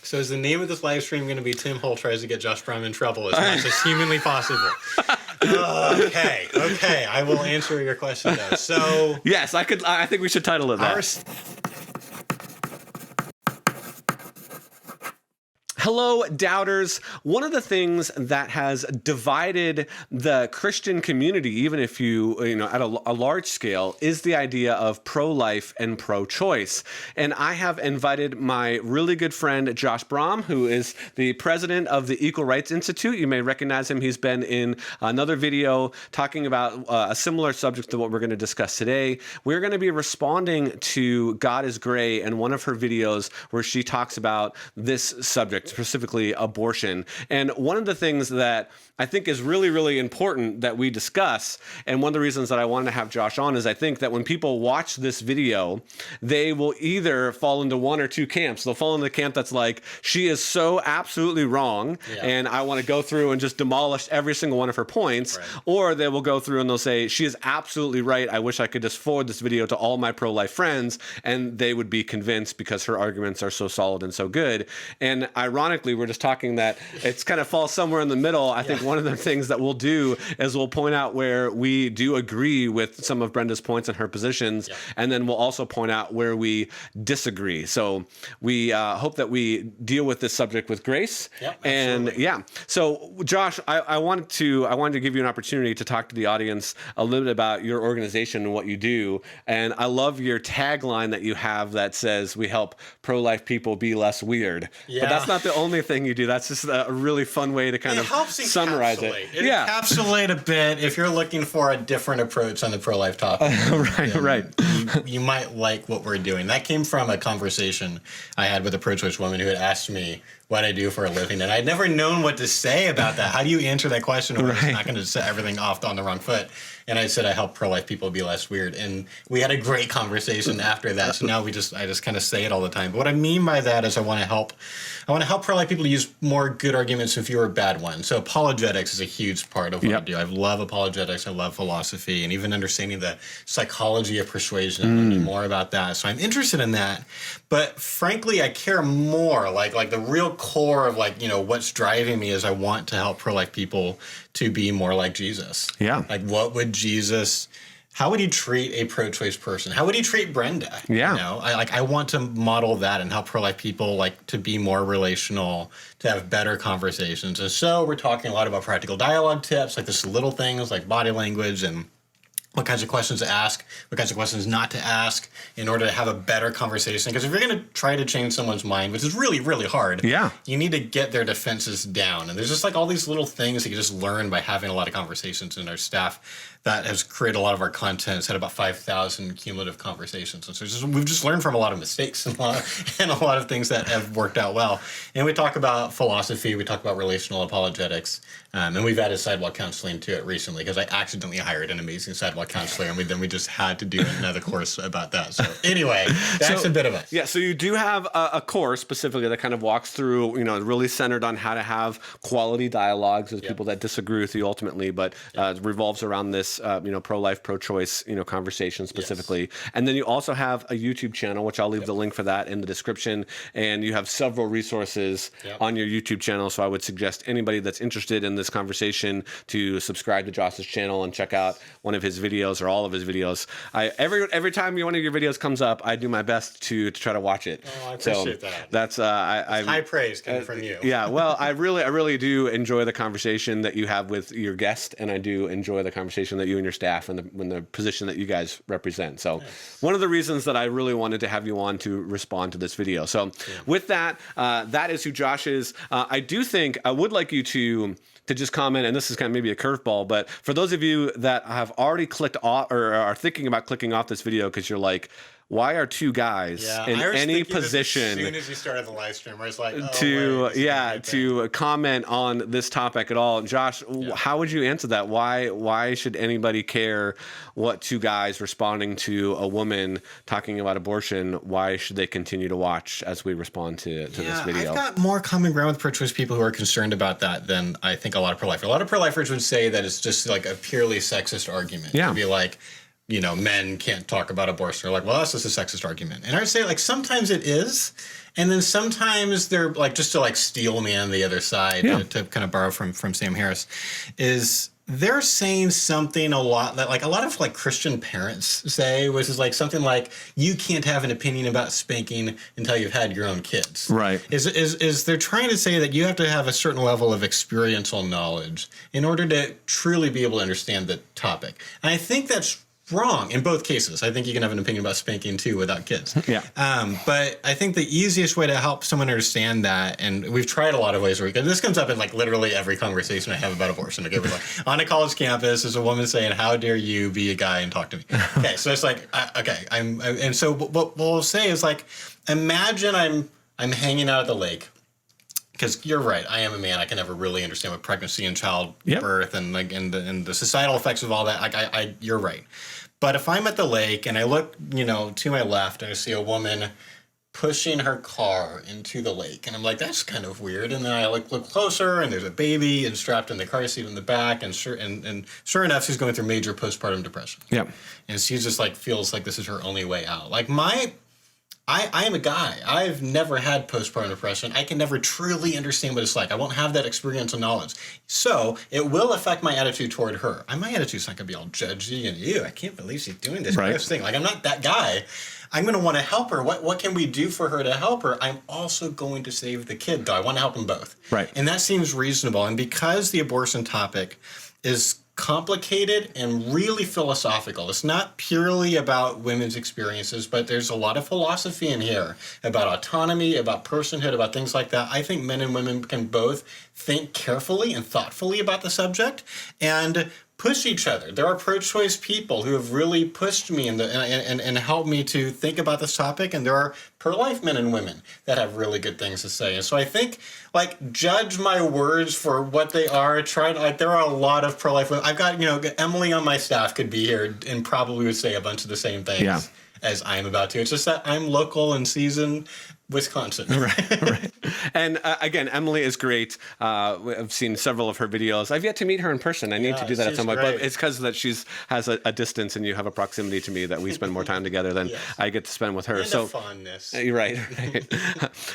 So is the name of this live stream going to be Tim Holt tries to get Josh Brahm in trouble as much as humanly possible? Okay. I will answer your question though. So yes, I think we should title it that. Hello, doubters. One of the things that has divided the Christian community, even if you at a large scale, is the idea of pro-life and pro-choice. And I have invited my really good friend, Josh Brahm, who is the president of the Equal Rights Institute. You may recognize him. He's been in another video talking about a similar subject to what we're going to discuss today. We're going to be responding to God is Gray in one of her videos where she talks about this subject, specifically abortion. And one of the things that I think is really, really important that we discuss, and one of the reasons that I wanted to have Josh on is I think that when people watch this video, they will either fall into one or two camps. They'll fall into the camp that's like, she is so absolutely wrong, and I want to go through and just demolish every single one of her points, right. Or they will go through and they'll say, she is absolutely right. I wish I could just forward this video to all my pro-life friends, and they would be convinced because her arguments are so solid and so good. And ironically, we're just talking that it's kind of falls somewhere in the middle. I think one of the things that we'll do is we'll point out where we do agree with some of Brenda's points and her positions, and then we'll also point out where we disagree. So we hope that we deal with this subject with grace. And so Josh, I wanted to give you an opportunity to talk to the audience a little bit about your organization and what you do. And I love your tagline that you have that says, we help pro-life people be less weird. But that's not the only thing you do. That's just a really fun way to kind of summarize it. It encapsulate a bit if you're looking for a different approach on the pro-life topic. Right. You might like what we're doing. That came from a conversation I had with a pro-choice woman who had asked me what I do for a living, and I'd never known what to say about that. How do you answer that question when it's not going to set everything off on the wrong foot? And I said I help pro-life people be less weird, and we had a great conversation after that. So now I just kind of say it all the time. But what I mean by that is I want to help pro-life people to use more good arguments and fewer bad ones. So apologetics is a huge part of what I do. I love apologetics. I love philosophy, and even understanding the psychology of persuasion. I learn more about that. So I'm interested in that. But frankly, I care more, like the real core of what's driving me is I want to help pro-life people to be more like Jesus. Like how would he treat a pro-choice person? How would he treat Brenda? I want to model that and help pro-life people to be more relational, to have better conversations. And so we're talking a lot about practical dialogue tips, like this little things like body language and what kinds of questions to ask, what kinds of questions not to ask in order to have a better conversation. Because if you're going to try to change someone's mind, which is really, really hard, you need to get their defenses down. And there's just all these little things that you just learn by having a lot of conversations in our staff that has created a lot of our content. It's had about 5,000 cumulative conversations. And so we've just learned from a lot of mistakes and a lot of things that have worked out well. And we talk about philosophy. We talk about relational apologetics. And we've added sidewalk counseling to it recently because I accidentally hired an amazing sidewalk counselor. And then we just had to do another course about that. So anyway, that's a bit of it. Yeah, so you do have a course specifically that kind of walks through, really centered on how to have quality dialogues with people that disagree with you ultimately, but it revolves around this pro-life, pro-choice, conversation specifically. And then you also have a YouTube channel, which I'll leave the link for that in the description. And you have several resources on your YouTube channel. So I would suggest anybody that's interested in this conversation to subscribe to Josh's channel and check out one of his videos or all of his videos. Every time one of your videos comes up, I do my best to try to watch it. Oh, I appreciate that. That's high praise coming from you. Yeah, well, I really do enjoy the conversation that you have with your guest, and I do enjoy the conversation that you and your staff and the position that you guys represent. So one of the reasons that I really wanted to have you on to respond to this video. So with that, that is who Josh is. I do think I would like you to just comment, and this is kind of maybe a curveball, but for those of you that have already clicked off or are thinking about clicking off this video because you're like, why are two guys in any position as soon as you started the live stream, I was like, to comment on this topic at all? Josh, how would you answer that? Why should anybody care what two guys responding to a woman talking about abortion? Why should they continue to watch as we respond to this video? I've got more common ground with pro-choice people who are concerned about that than I think a lot of pro-lifers. A lot of pro-lifers would say that it's just like a purely sexist argument. To be like, men can't talk about abortion. They're like, well, that's just a sexist argument. And I'd say, like, sometimes it is. And then sometimes they're like, just to like steel me on the other side, to kind of borrow from Sam Harris, is they're saying something a lot that like a lot of like Christian parents say, which is like something like, you can't have an opinion about spanking until you've had your own kids. Right. Is they're trying to say that you have to have a certain level of experiential knowledge in order to truly be able to understand the topic. And I think that's wrong in both cases. I think you can have an opinion about spanking too without kids. Yeah. But I think the easiest way to help someone understand that, and we've tried a lot of ways, because this comes up in like literally every conversation I have about abortion. Okay, we're like, on a college campus, there's a woman saying, "How dare you be a guy and talk to me?" Okay, so it's like, and so what we'll say is like, imagine I'm hanging out at the lake. Because you're right, I am a man. I can never really understand what pregnancy and childbirth and like and the societal effects of all that. Like you're right. But if I'm at the lake and I look, to my left and I see a woman pushing her car into the lake, and I'm like, that's kind of weird. And then I look closer, and there's a baby and strapped in the car seat in the back, and sure enough, she's going through major postpartum depression. Yeah, and she just like feels like this is her only way out. Like I am a guy. I've never had postpartum depression. I can never truly understand what it's like. I won't have that experiential knowledge. So it will affect my attitude toward her. My attitude's not going to be all judgy and, ew, I can't believe she's doing this gross thing. Like, I'm not that guy. I'm going to want to help her. What can we do for her to help her? I'm also going to save the kid, though. I want to help them both. Right. And that seems reasonable. And because the abortion topic is complicated and really philosophical. It's not purely about women's experiences, but there's a lot of philosophy in here about autonomy, about personhood, about things like that. I think men and women can both think carefully and thoughtfully about the subject and push each other. There are pro-choice people who have really pushed me and helped me to think about this topic, and there are pro-life men and women that have really good things to say. And so I think, like, judge my words for what they are. There are a lot of pro-life women. I've got, Emily on my staff could be here and probably would say a bunch of the same things as I'm about to. It's just that I'm local and seasoned Wisconsin. Right. And again, Emily is great. I've seen several of her videos. I've yet to meet her in person. I need to do that at some point. But it's because that she's has a distance and you have a proximity to me that we spend more time together than I get to spend with her. And a fondness. Right.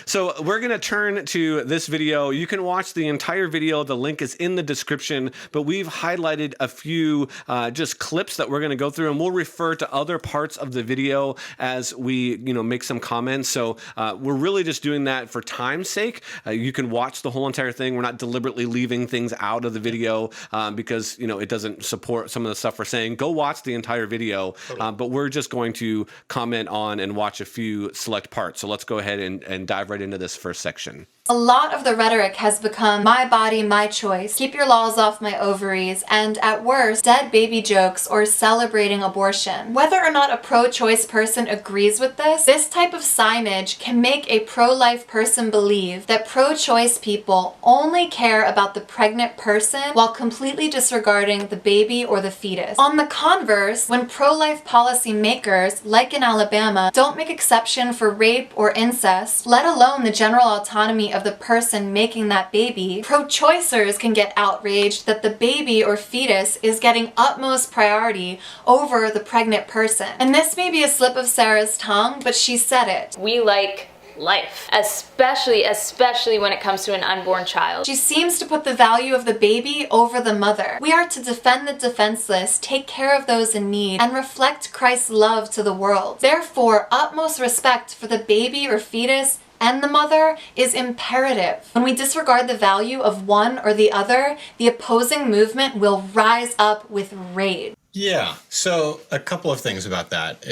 So we're going to turn to this video. You can watch the entire video. The link is in the description. But we've highlighted a few just clips that we're going to go through, and we'll refer to other parts of the video as we make some comments. So we're really just doing that for time's sake. You can watch the whole entire thing. We're not deliberately leaving things out of the video because it doesn't support some of the stuff we're saying. Go watch the entire video, but we're just going to comment on and watch a few select parts. So let's go ahead and dive right into this first section. A lot of the rhetoric has become my body, my choice, keep your laws off my ovaries, and at worst, dead baby jokes or celebrating abortion. Whether or not a pro-choice person agrees with this type of signage can make a pro-life person believe that pro-choice people only care about the pregnant person while completely disregarding the baby or the fetus. On the converse, when pro-life policy makers, like in Alabama, don't make exception for rape or incest, let alone the general autonomy of the person making that baby, pro-choicers can get outraged that the baby or fetus is getting utmost priority over the pregnant person. And this may be a slip of Sarah's tongue, but she said it. We like life, especially when it comes to an unborn child. She seems to put the value of the baby over the mother. We are to defend the defenseless, take care of those in need, and reflect Christ's love to the world. Therefore, utmost respect for the baby or fetus and the mother is imperative. When we disregard the value of one or the other, the opposing movement will rise up with rage. Yeah, so a couple of things about that.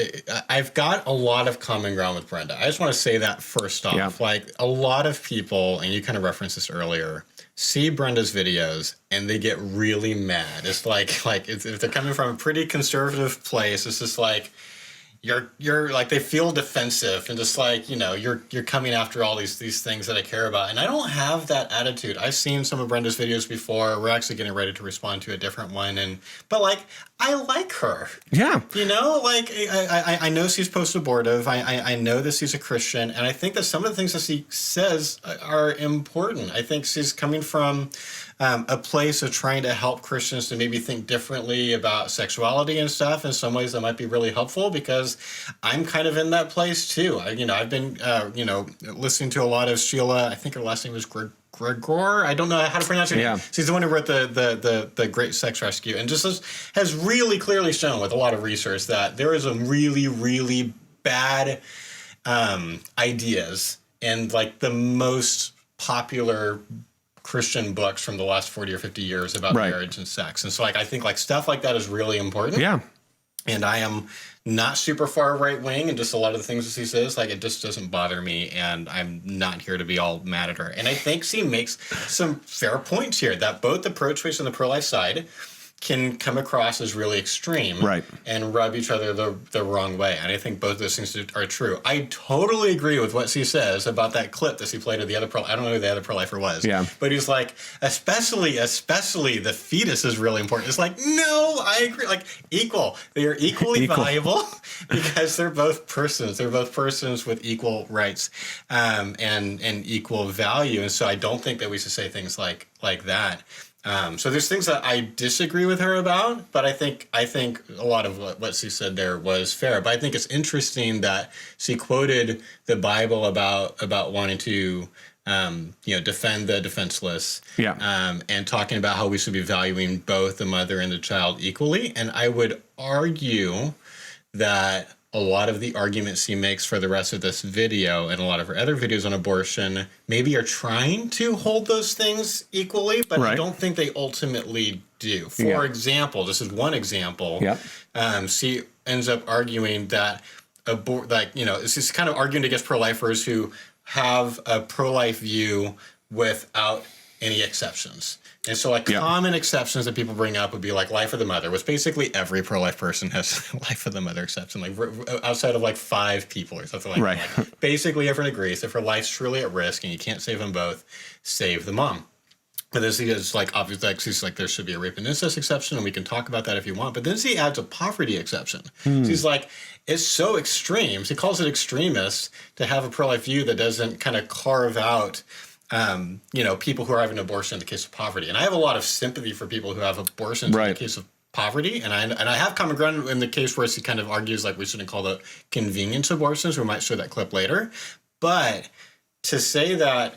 I've got a lot of common ground with Brenda. I just want to say that first off. Yeah. Like, a lot of people, and you kind of referenced this earlier, see Brenda's videos and they get really mad. It's like if they're coming from a pretty conservative place, it's just like, you're like, they feel defensive and just like, you're coming after all these things that I care about. And I don't have that attitude. I've seen some of Brenda's videos before. We're actually getting ready to respond to a different one. But like, I like her. Yeah. Like I know she's post-abortive. I know that she's a Christian. And I think that some of the things that she says are important. I think she's coming from a place of trying to help Christians to maybe think differently about sexuality and stuff. In some ways that might be really helpful, because I'm kind of in that place too. I've been, listening to a lot of Sheila. I think her last name was Gregor. I don't know how to pronounce her name. She's the one who wrote the Great Sex Rescue, and just has really clearly shown with a lot of research that there is a really, really bad ideas in like the most popular Christian books from the last 40 or 50 years about marriage and sex. And so like, I think like stuff like that is really important. Yeah. And I am not super far right wing, and just a lot of the things that she says, like, it just doesn't bother me, and I'm not here to be all mad at her. And I think she makes some fair points here that both the pro-choice and the pro-life side can come across as really extreme and rub each other the wrong way. And I think both those things are true. I totally agree with what she says about that clip that she played of the other I don't know who the other pro-lifer was. Yeah. But he's like, especially the fetus is really important. It's like, no, I agree. Like, equal. They are equally valuable because they're both persons. They're both persons with equal rights and equal value. And so I don't think that we should say things like that. So there's things that I disagree with her about, but I think a lot of what she said there was fair. But I think it's interesting that she quoted the Bible about wanting to defend the defenseless, and talking about how we should be valuing both the mother and the child equally. And I would argue that a lot of the arguments she makes for the rest of this video and a lot of her other videos on abortion maybe are trying to hold those things equally, but I don't think they ultimately do. For example, this is one example. She ends up arguing that she's kind of arguing against pro-lifers who have a pro-life view without any exceptions. And so like common exceptions that people bring up would be like life of the mother, which basically every pro-life person has life of the mother exception, like outside of like 5 people or something like that. Like, basically everyone agrees if her life's truly at risk and you can't save them both, save the mom. But then she is like, obviously, like, she's like, there should be a rape and incest exception, and we can talk about that if you want. But then she adds a poverty exception. She's like, it's so extreme. She calls it extremist to have a pro-life view that doesn't kind of carve out people who are having an abortion in the case of poverty. And I have a lot of sympathy for people who have abortions in the case of poverty. And I have common ground in the case where she kind of argues like we shouldn't call it convenience abortions. We might show that clip later. But to say that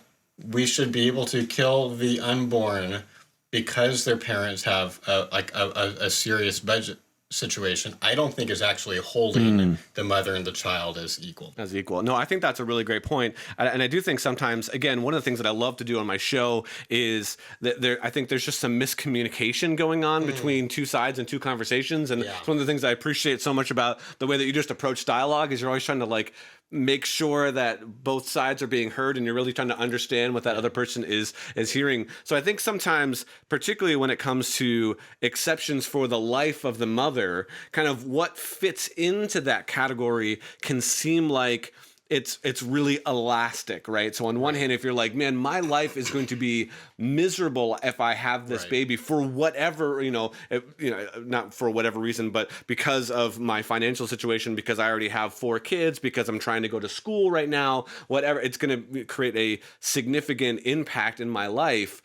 we should be able to kill the unborn because their parents have a serious budget situation, I don't think is actually holding the mother and the child as equal. No, I think that's a really great point. And I do think sometimes, again, one of the things that I love to do on my show is that I think there's just some miscommunication going on between two sides and two conversations. And it's one of the things I appreciate so much about the way that you just approach dialogue is you're always trying to like make sure that both sides are being heard and you're really trying to understand what that other person is hearing. So I think sometimes, particularly when it comes to exceptions for the life of the mother, kind of what fits into that category can seem like it's really elastic, right? So on one hand, if you're like, man, my life is going to be miserable if I have this baby for whatever, not for whatever reason, but because of my financial situation, because I already have 4 kids, because I'm trying to go to school right now, whatever, it's going to create a significant impact in my life.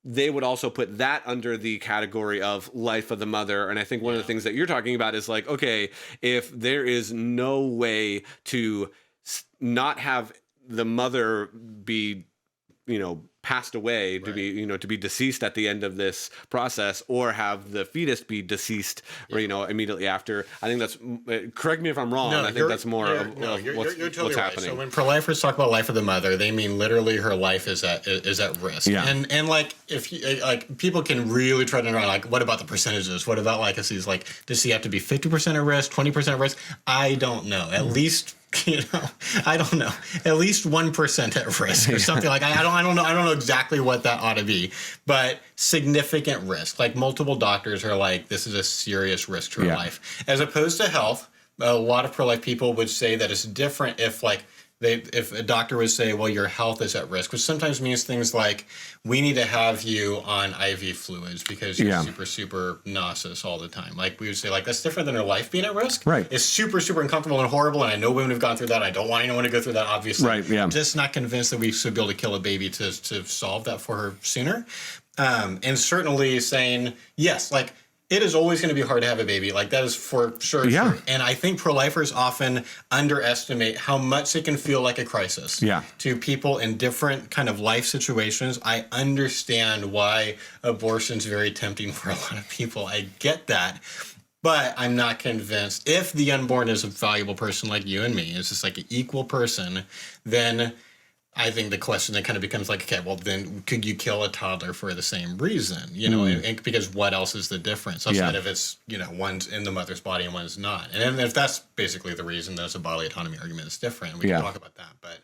They would also put that under the category of life of the mother. And I think one of the things that you're talking about is like, okay, if there is no way to not have the mother be, passed away, to be deceased at the end of this process, or have the fetus be deceased, or immediately after. I think that's. Correct me if I'm wrong. I think that's more of what's totally right. happening. So when pro-lifers talk about life of the mother, they mean literally her life is at risk. Yeah. And like if you, like people can really try to know like what about the percentages? What about like if she's like does she have to be 50% at risk, 20% at risk? I don't know. At least. I don't know. At least 1% at risk or something like. I don't know. I don't know exactly what that ought to be, but significant risk. Like multiple doctors are like, this is a serious risk to her life, as opposed to health. a lot of pro-life people would say that it's different if if a doctor would say, well, your health is at risk, which sometimes means things like, we need to have you on IV fluids because you're super nauseous all the time. Like we would say, like, that's different than her life being at risk. Right. It's super uncomfortable and horrible. And I know women have gone through that. I don't want anyone to go through that, obviously. Right, yeah. I'm just not convinced that we should be able to kill a baby to solve that for her sooner. And certainly saying, yes, like, it is always going to be hard to have a baby. Like, that is for sure true. And I think pro-lifers often underestimate how much it can feel like a crisis to people in different kind of life situations. I understand why abortion's very tempting for a lot of people. I get that. But I'm not convinced. If the unborn is a valuable person like you and me, is just like an equal person, then I think the question then kind of becomes like, okay, well, then could you kill a toddler for the same reason? You know, and because what else is the difference? Outside of it's, you know, one's in the mother's body and one's not. And if that's basically the reason, that's a bodily autonomy argument. It's different. We can talk about that, but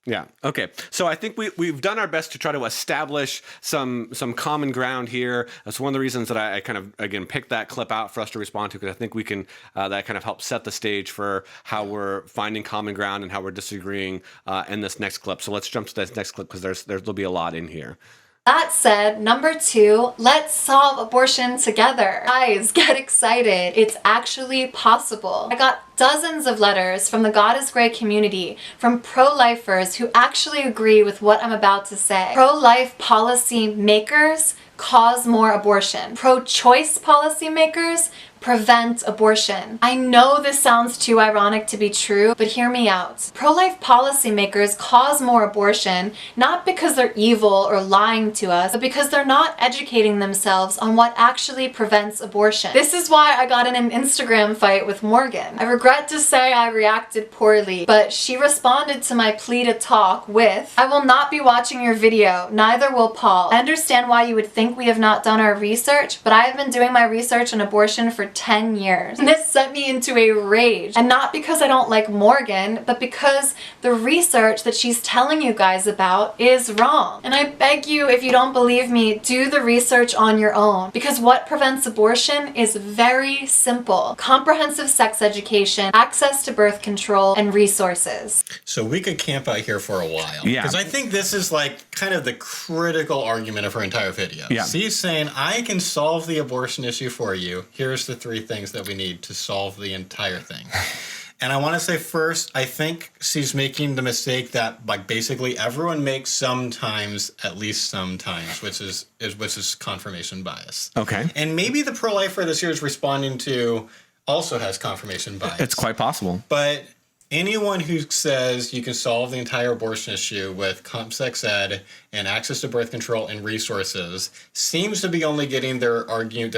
yeah. Okay. So I think we've done our best to try to establish some common ground here. That's one of the reasons that I kind of, again, picked that clip out for us to respond to, because I think we can, that kind of helps set the stage for how we're finding common ground and how we're disagreeing in this next clip. So let's jump to this next clip, because there'll be a lot in here. That said, number 2, let's solve abortion together. Guys, get excited. It's actually possible. I got dozens of letters from the God is Great community, from pro-lifers who actually agree with what I'm about to say. Pro-life policy makers cause more abortion. Pro-choice policy makers prevent abortion. I know this sounds too ironic to be true, but hear me out. Pro-life policymakers cause more abortion not because they're evil or lying to us, but because they're not educating themselves on what actually prevents abortion. This is why I got in an Instagram fight with Morgan. I regret to say I reacted poorly, but she responded to my plea to talk with, "I will not be watching your video, neither will Paul. I understand why you would think we have not done our research, but I have been doing my research on abortion for 10 years. And this sent me into a rage. And not because I don't like Morgan, but because the research that she's telling you guys about is wrong. And I beg you, if you don't believe me, do the research on your own. Because what prevents abortion is very simple. Comprehensive sex education, access to birth control, and resources. So we could camp out here for a while. Yeah. Because I think this is like kind of the critical argument of her entire video. Yeah. She's saying, I can solve the abortion issue for you. Here's the 3 things that we need to solve the entire thing. And I want to say first, I think she's making the mistake that like basically everyone makes sometimes, at least sometimes, which is confirmation bias. Okay. And maybe the pro-lifer this year is responding to also has confirmation bias. It's quite possible. But anyone who says you can solve the entire abortion issue with comp sex ed and access to birth control and resources seems to be only getting their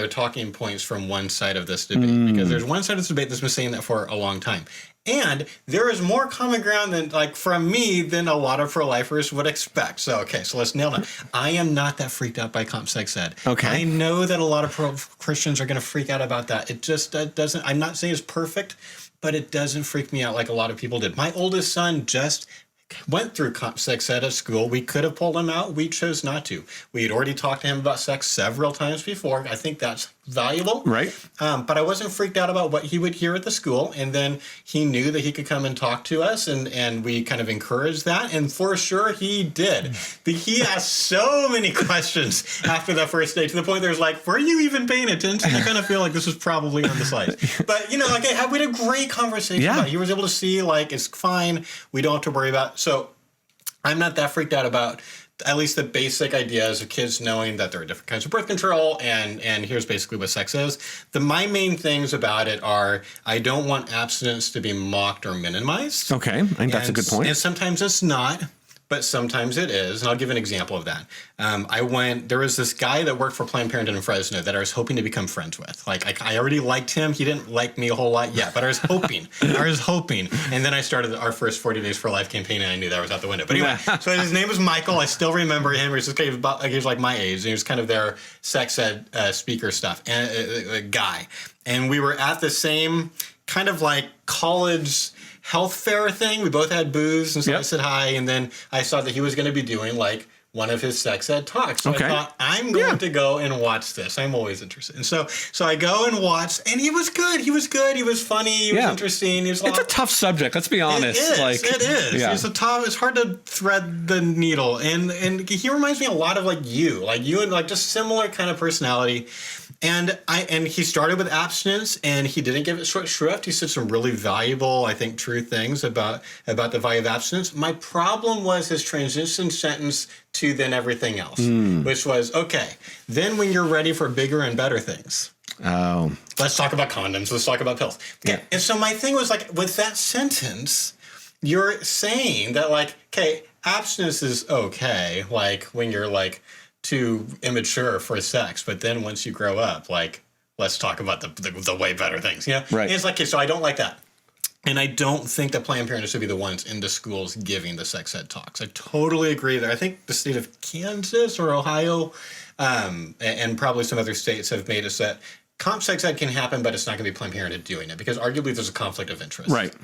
talking points from one side of this debate. Because there's one side of this debate that's been saying that for a long time. And there is more common ground than from me than a lot of pro-lifers would expect. So let's nail it. I am not that freaked out by comp sex ed. Okay. I know that a lot of pro-Christians are going to freak out about that. It just doesn't, I'm not saying it's perfect, but it doesn't freak me out like a lot of people did. My oldest son just went through comp sex ed at school. We could have pulled him out. We chose not to. We had already talked to him about sex several times before. I think that's valuable. Right. But I wasn't freaked out about what he would hear at the school. And then he knew that he could come and talk to us, and we kind of encouraged that. And for sure he did. But he asked so many questions after that first day to the point there's like, were you even paying attention? I kind of feel like this was probably on the slides. But, we had a great conversation about it. He was able to see, it's fine. We don't have to worry about it. So I'm not that freaked out about at least the basic ideas of kids knowing that there are different kinds of birth control and here's basically what sex is. My main things about it are I don't want abstinence to be mocked or minimized. Okay, I think that's a good point. And sometimes it's not, but sometimes it is. And I'll give an example of that. There was this guy that worked for Planned Parenthood in Fresno that I was hoping to become friends with. I already liked him. He didn't like me a whole lot yet, but I was hoping. And then I started our first 40 Days for Life campaign, and I knew that was out the window. But anyway, so his name was Michael. I still remember him. He was like my age, and he was kind of their sex ed speaker stuff, and a guy. And we were at the same kind of college health fair thing. We both had booths, and so I said hi, and then I saw that he was going to be doing one of his sex ed talks. So Okay. I thought, I'm going to go and watch this. I'm always interested. And so I go and watch, and he was good. He was good. He was funny. He was interesting. He was It's a tough subject. Let's be honest. It is. Yeah. It's hard to thread the needle. And he reminds me a lot of like you and like just similar kind of personality. And he started with abstinence, and he didn't give it short shrift. He said some really valuable, I think, true things about the value of abstinence. My problem was his transition sentence to then everything else, which was, okay, then when you're ready for bigger and better things. Oh. Let's talk about condoms. Let's talk about pills. Okay. Yeah. And so my thing was like, with that sentence, you're saying that like, okay, abstinence is okay, like when you're like too immature for sex, but then once you grow up, like, let's talk about the way better things, you know? Right. And it's like, okay, so I don't like that. And I don't think that Planned Parenthood should be the ones in the schools giving the sex ed talks. I totally agree there. I think the state of Kansas or Ohio and probably some other states have made us that comp sex ed can happen, but it's not going to be Planned Parenthood doing it because arguably there's a conflict of interest. Right.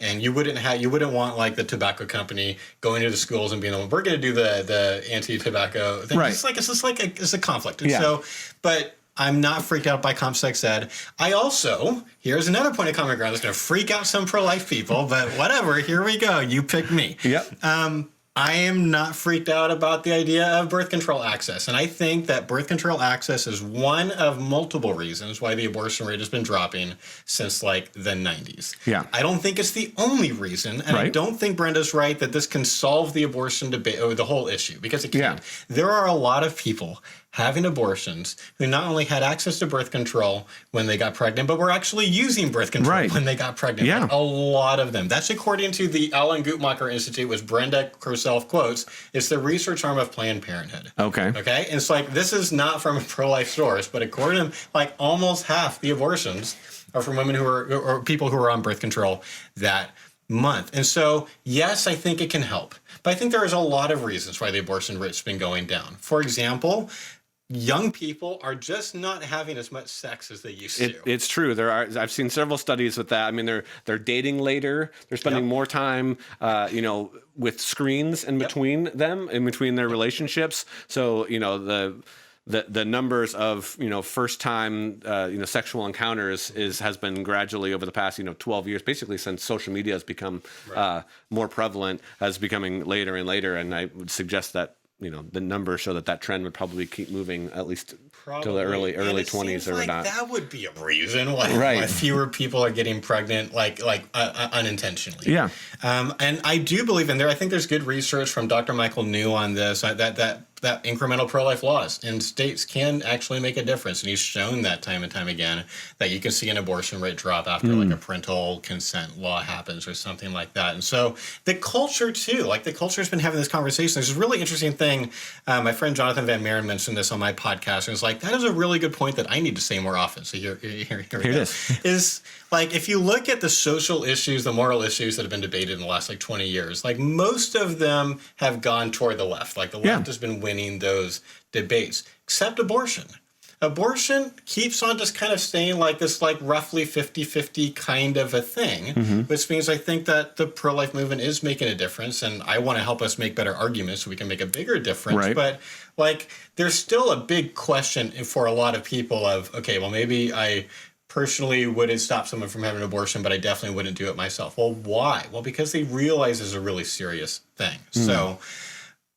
And you wouldn't want like the tobacco company going into the schools and being like, we're going to do the anti-tobacco thing. Right. It's a conflict. And so, but I'm not freaked out by comp sex ed. I also, here's another point of common ground that's going to freak out some pro-life people, but whatever, here we go. You pick me. Yep. I am not freaked out about the idea of birth control access. And I think that birth control access is one of multiple reasons why the abortion rate has been dropping since like the 90s. Yeah. I don't think it's the only reason. And I don't think Brenda's right that this can solve the abortion debate or the whole issue because it can't. There are a lot of people having abortions who not only had access to birth control when they got pregnant, but were actually using birth control when they got pregnant. Yeah. Like, a lot of them. That's according to the Alan Guttmacher Institute, which Brenda herself quotes. It's the research arm of Planned Parenthood. Okay. And it's like, this is not from a pro-life source, but according to like almost half the abortions are from women who are, or people who are on birth control that month. And so, yes, I think it can help. But I think there is a lot of reasons why the abortion rate's been going down. For example, young people are just not having as much sex as they used to. It's true. I've seen several studies with that. I mean, they're dating later. They're spending more time, with screens in between them, in between their relationships. So, the numbers of first time sexual encounters has been gradually over the past 12 years, basically since social media has become more prevalent, as becoming later and later. And I would suggest that the numbers show that trend would probably keep moving at least to the early 20s or not. That would be a reason why fewer people are getting pregnant, unintentionally. Yeah. And I do believe in there. I think there's good research from Dr. Michael New on this. That incremental pro-life laws in states can actually make a difference. And he's shown that time and time again that you can see an abortion rate drop after like a parental consent law happens or something like that. And so the culture too, like the culture has been having this conversation. There's this really interesting thing. My friend Jonathan Van Maren mentioned this on my podcast and was like, that is a really good point that I need to say more often. So here it is. Is like, if you look at the social issues, the moral issues that have been debated in the last 20 years, like most of them have gone toward the left. Like the left has been winning those debates, except abortion. Abortion keeps on just kind of staying like this, roughly 50-50 kind of a thing, which means I think that the pro-life movement is making a difference, and I want to help us make better arguments so we can make a bigger difference. But there's still a big question for a lot of people of, okay, well, maybe I personally wouldn't stop someone from having an abortion, but I definitely wouldn't do it myself. Well, why? Well, because they realize it's a really serious thing. So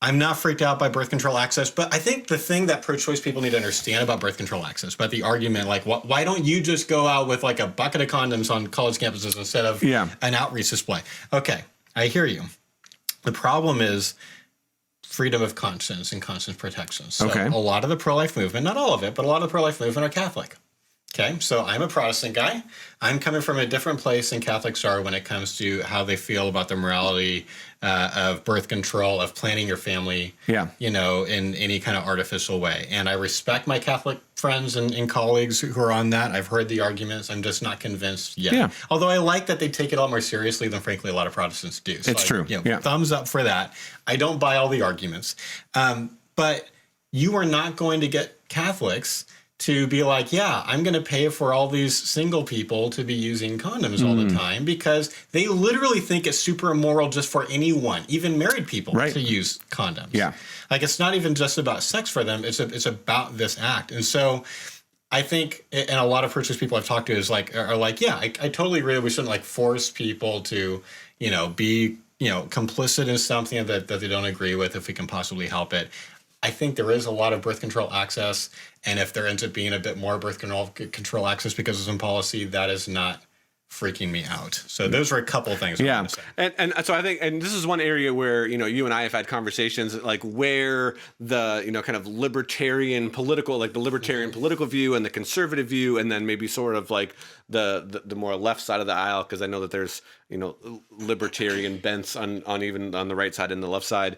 I'm not freaked out by birth control access, but I think the thing that pro-choice people need to understand about birth control access, about the argument, why don't you just go out with a bucket of condoms on college campuses instead of an outreach display? Okay, I hear you. The problem is freedom of conscience and conscience protection. So a lot of the pro-life movement, not all of it, but a lot of the pro-life movement are Catholic. Okay, so I'm a Protestant guy. I'm coming from a different place than Catholics are when it comes to how they feel about the morality of birth control, of planning your family, in any kind of artificial way. And I respect my Catholic friends and colleagues who are on that. I've heard the arguments. I'm just not convinced yet. Yeah. Although I like that they take it a lot more seriously than, frankly, a lot of Protestants do. So it's true. Thumbs up for that. I don't buy all the arguments. But you are not going to get Catholics to be like, yeah, I'm going to pay for all these single people to be using condoms all the time because they literally think it's super immoral just for anyone, even married people, to use condoms. Yeah. Like, it's not even just about sex for them. It's about this act. And so I think, and a lot of pro-choice people I've talked to are like, yeah, I totally agree. We shouldn't like force people to, be, complicit in something that they don't agree with if we can possibly help it. I think there is a lot of birth control access, and if there ends up being a bit more birth control access because of some policy, that is not freaking me out. So those are a couple of things. Yeah. And so I think, and this is one area where, you and I have had conversations like where the, kind of libertarian political, like the libertarian political view and the conservative view, and then maybe sort of like the more left side of the aisle, because I know that there's, libertarian bents on even on the right side and the left side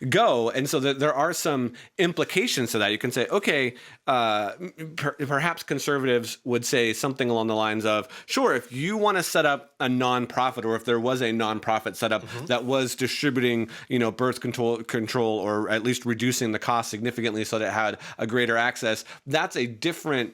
go. And so there are some implications to that. You can say, okay, perhaps conservatives would say something along the lines of, sure, if you want to set up a nonprofit, or if there was a nonprofit set up that was distributing, birth control, or at least reducing the cost significantly so that it had a greater access, that's a different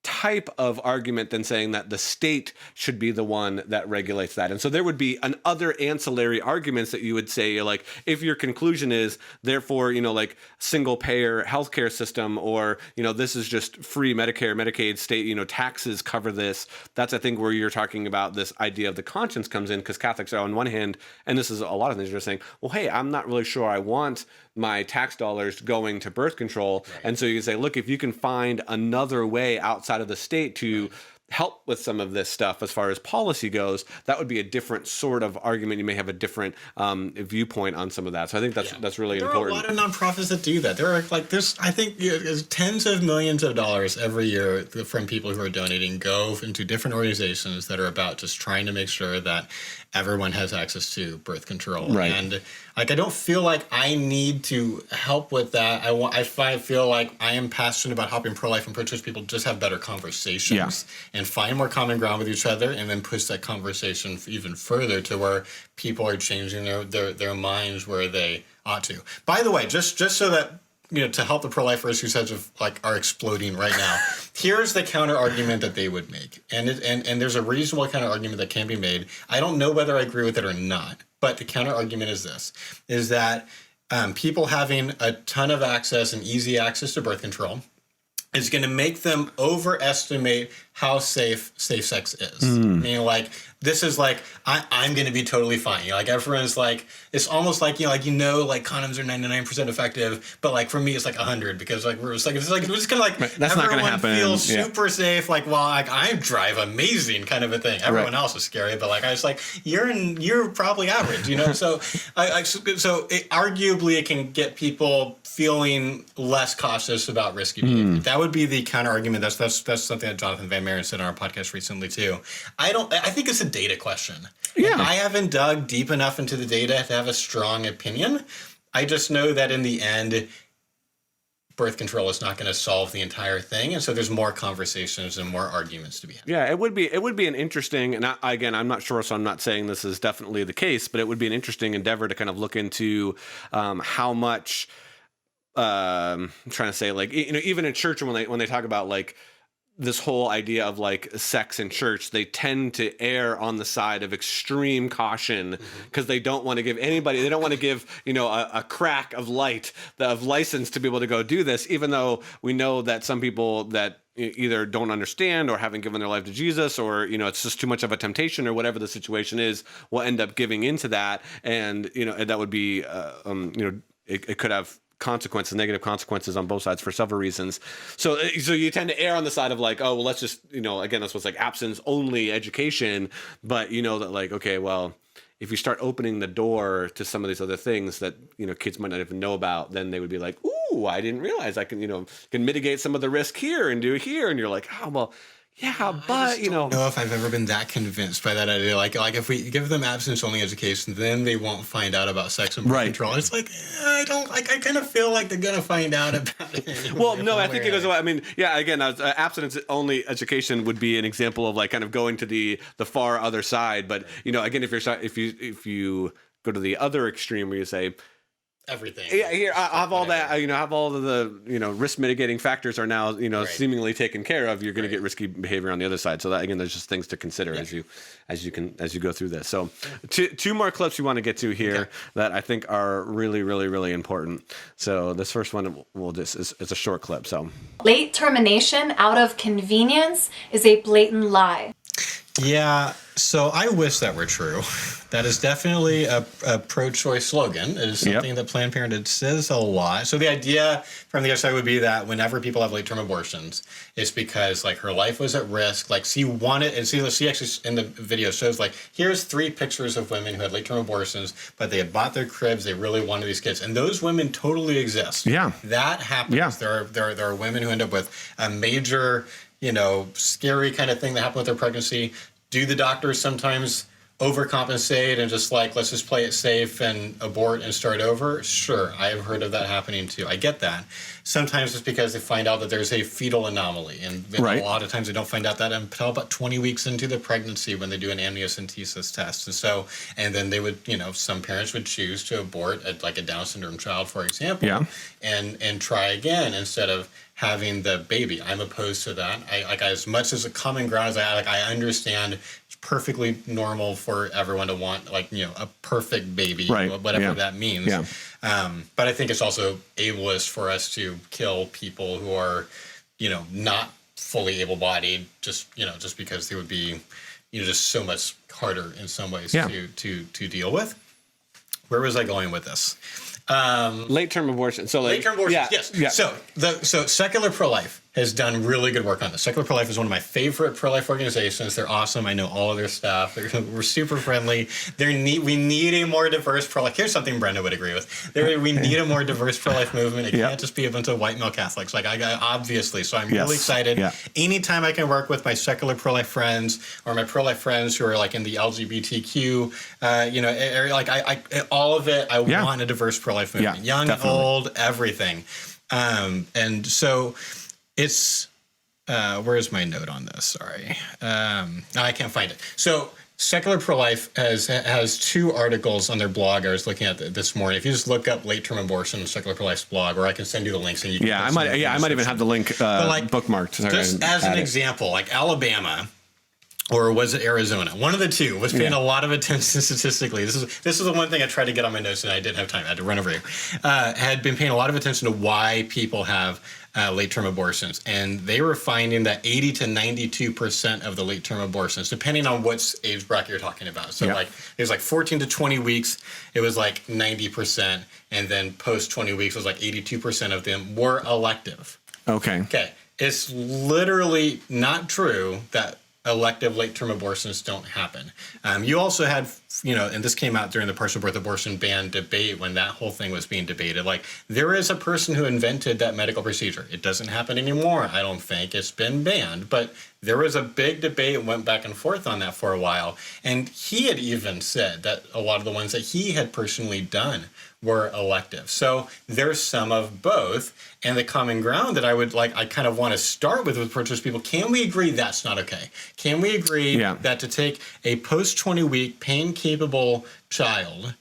type of argument than saying that the state should be the one that regulates that. And so there would be other ancillary arguments that you would say, like, if your conclusion is, therefore, like single payer healthcare system, or, this is just free Medicare, Medicaid, state, taxes cover this. That's, I think, where you're talking about this idea of the conscience comes in, because Catholics are on one hand, and this is a lot of things, you're saying, well, hey, I'm not really sure I want my tax dollars going to birth control. Right. And so you can say, look, if you can find another way outside of the state to help with some of this stuff as far as policy goes, that would be a different sort of argument. You may have a different viewpoint on some of that. So I think that's really important. There are a lot of nonprofits that do that. There are I think there's tens of millions of dollars every year from people who are donating go into different organizations that are about just trying to make sure that everyone has access to birth control. Right. And I don't feel like I need to help with that. I feel like I am passionate about helping pro-life and pro-choice people just have better conversations and find more common ground with each other, and then push that conversation even further to where people are changing their minds where they ought to. By the way, just so that to help the pro-lifers whose heads are exploding right now, here's the counter argument that they would make, and there's a reasonable counter argument that can be made. I don't know whether I agree with it or not, but the counter argument is this: is that people having a ton of access and easy access to birth control is going to make them overestimate how safe sex is. Meaning, this is I'm going to be totally fine. Everyone's it's almost like condoms are 99% effective, but for me it's 100, because we're just kind of that's not going to happen. Feels super safe. I drive amazing kind of a thing. Everyone else is scary, but I was you're probably average, So arguably it can get people feeling less cautious about risky behavior. That would be the counter argument. That's something that Jonathan Van Maren said on our podcast recently too. I think it's a data question. Yeah. I haven't dug deep enough into the data to have a strong opinion. I just know that in the end, birth control is not going to solve the entire thing, and so there's more conversations and more arguments to be had. Yeah, it would be an interesting, and I'm not sure, so I'm not saying this is definitely the case, but it would be an interesting endeavor to kind of look into how much. I'm trying to say, even in church, when they talk about this whole idea of sex in church, they tend to err on the side of extreme caution, because they don't want to give a crack of light, of license to be able to go do this, even though we know that some people that either don't understand or haven't given their life to Jesus, or it's just too much of a temptation, or whatever the situation is, will end up giving into that, and that would be it could have negative consequences on both sides for several reasons. So you tend to err on the side of let's just, again, that's what's abstinence only education. But that okay, well, if you start opening the door to some of these other things that, kids might not even know about, then they would be like, ooh, I didn't realize I can mitigate some of the risk here and do here. And you're like, oh, well, yeah, but I don't know if I've ever been that convinced by that idea. If we give them abstinence-only education, then they won't find out about sex and birth control. It's I don't. I kind of feel like they're gonna find out about it. Well, no, I think it goes away. I mean, yeah. Again, abstinence-only education would be an example of kind of going to the far other side. But again, if you go to the other extreme where you say, everything. Yeah, here I have all that. I have all of the risk mitigating factors are now Right. seemingly taken care of. You're going to Right. get risky behavior on the other side. So that again, there's just things to consider as you go through this. So two more clips you want to get to here that I think are really, really, really important. So this first one is a short clip. So Late termination out of convenience is a blatant lie. Yeah, so I wish that were true. That is definitely a pro-choice slogan. It is something that Planned Parenthood says a lot. So the idea from the other side would be that whenever people have late-term abortions, it's because like her life was at risk. Like she wanted, and she actually in the video shows like here's 3 pictures of women who had late-term abortions, but they had bought their cribs. They really wanted these kids, and those women totally exist. Yeah, that happens. Yeah. There are women who end up with a major, scary kind of thing that happened with their pregnancy. Do the doctors sometimes overcompensate and just like, let's just play it safe and abort and start over? Sure, I have heard of that happening too. I get that. Sometimes it's because they find out that there's a fetal anomaly. And Right. a lot of times they don't find out that until about 20 weeks into the pregnancy when they do an amniocentesis test. And then they would, some parents would choose to abort like a Down syndrome child, for example, and try again instead of having the baby. I'm opposed to that. As much as a common ground as I understand it's perfectly normal for everyone to want a perfect baby, Right. whatever that means. Yeah. But I think it's also ableist for us to kill people who are, not fully able-bodied just because they would be, just so much harder in some ways to deal with. Where was I going with this? Late-term abortion. So late-term abortion, yes. Yeah. So Secular Pro-Life has done really good work on this. Secular Pro-Life is one of my favorite pro-life organizations. They're awesome. I know all of their staff. We're super friendly. We need a more diverse pro-life. Here's something Brenda would agree with. We need a more diverse pro-life movement. It can't just be a bunch of white male Catholics. Obviously. So I'm really excited. Yeah. Anytime I can work with my secular pro-life friends or my pro-life friends who are in the LGBTQ, area, all of it. I want a diverse pro-life movement. Young, definitely. old, everything. And so it's where's my note on this? Sorry, I can't find it. So Secular Pro-Life has 2 articles on their blog. I was looking at this morning. If you just look up late-term abortion on Secular Pro-Life's blog, or I can send you the links and you can. I might even have the link bookmarked. Sorry, just as an example, Alabama. Or was it Arizona? One of the two was paying a lot of attention statistically. This is the one thing I tried to get on my notes and I didn't have time. I had to run over here. Had been paying a lot of attention to why people have late-term abortions. And they were finding that 80 to 92% of the late-term abortions, depending on what age bracket you're talking about. So it was 14 to 20 weeks, it was 90%. And then post 20 weeks, it was 82% of them were elective. Okay. It's literally not true that elective late-term abortions don't happen. You also had, and this came out during the partial birth abortion ban debate when that whole thing was being debated. There is a person who invented that medical procedure. It doesn't happen anymore, I don't think. It's been banned. But there was a big debate and went back and forth on that for a while. And he had even said that a lot of the ones that he had personally done were elective. So there's some of both. And the common ground that I kind of want to start with pro-choice people, can we agree that's not okay? Can we agree that to take a post-20-week pain-capable child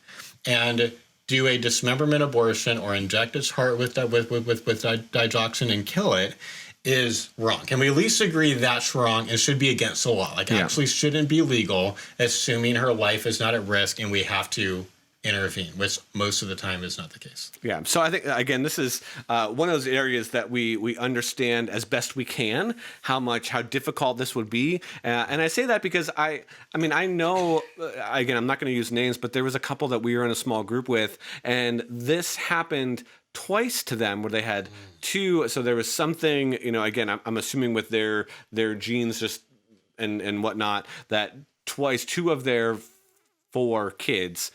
and do a dismemberment abortion or inject its heart with digoxin and kill it is wrong? Can we at least agree that's wrong and should be against the law? Actually shouldn't be legal, assuming her life is not at risk and we have to intervene, which most of the time is not the case. Yeah. So I think, again, this is one of those areas that we understand as best we can how difficult this would be. And I say that because I know, again, I'm not going to use names, but there was a couple that we were in a small group with, and this happened twice to them where they had 2. So there was something, again, I'm assuming with their genes just and whatnot, that twice 2 of their 4 kids,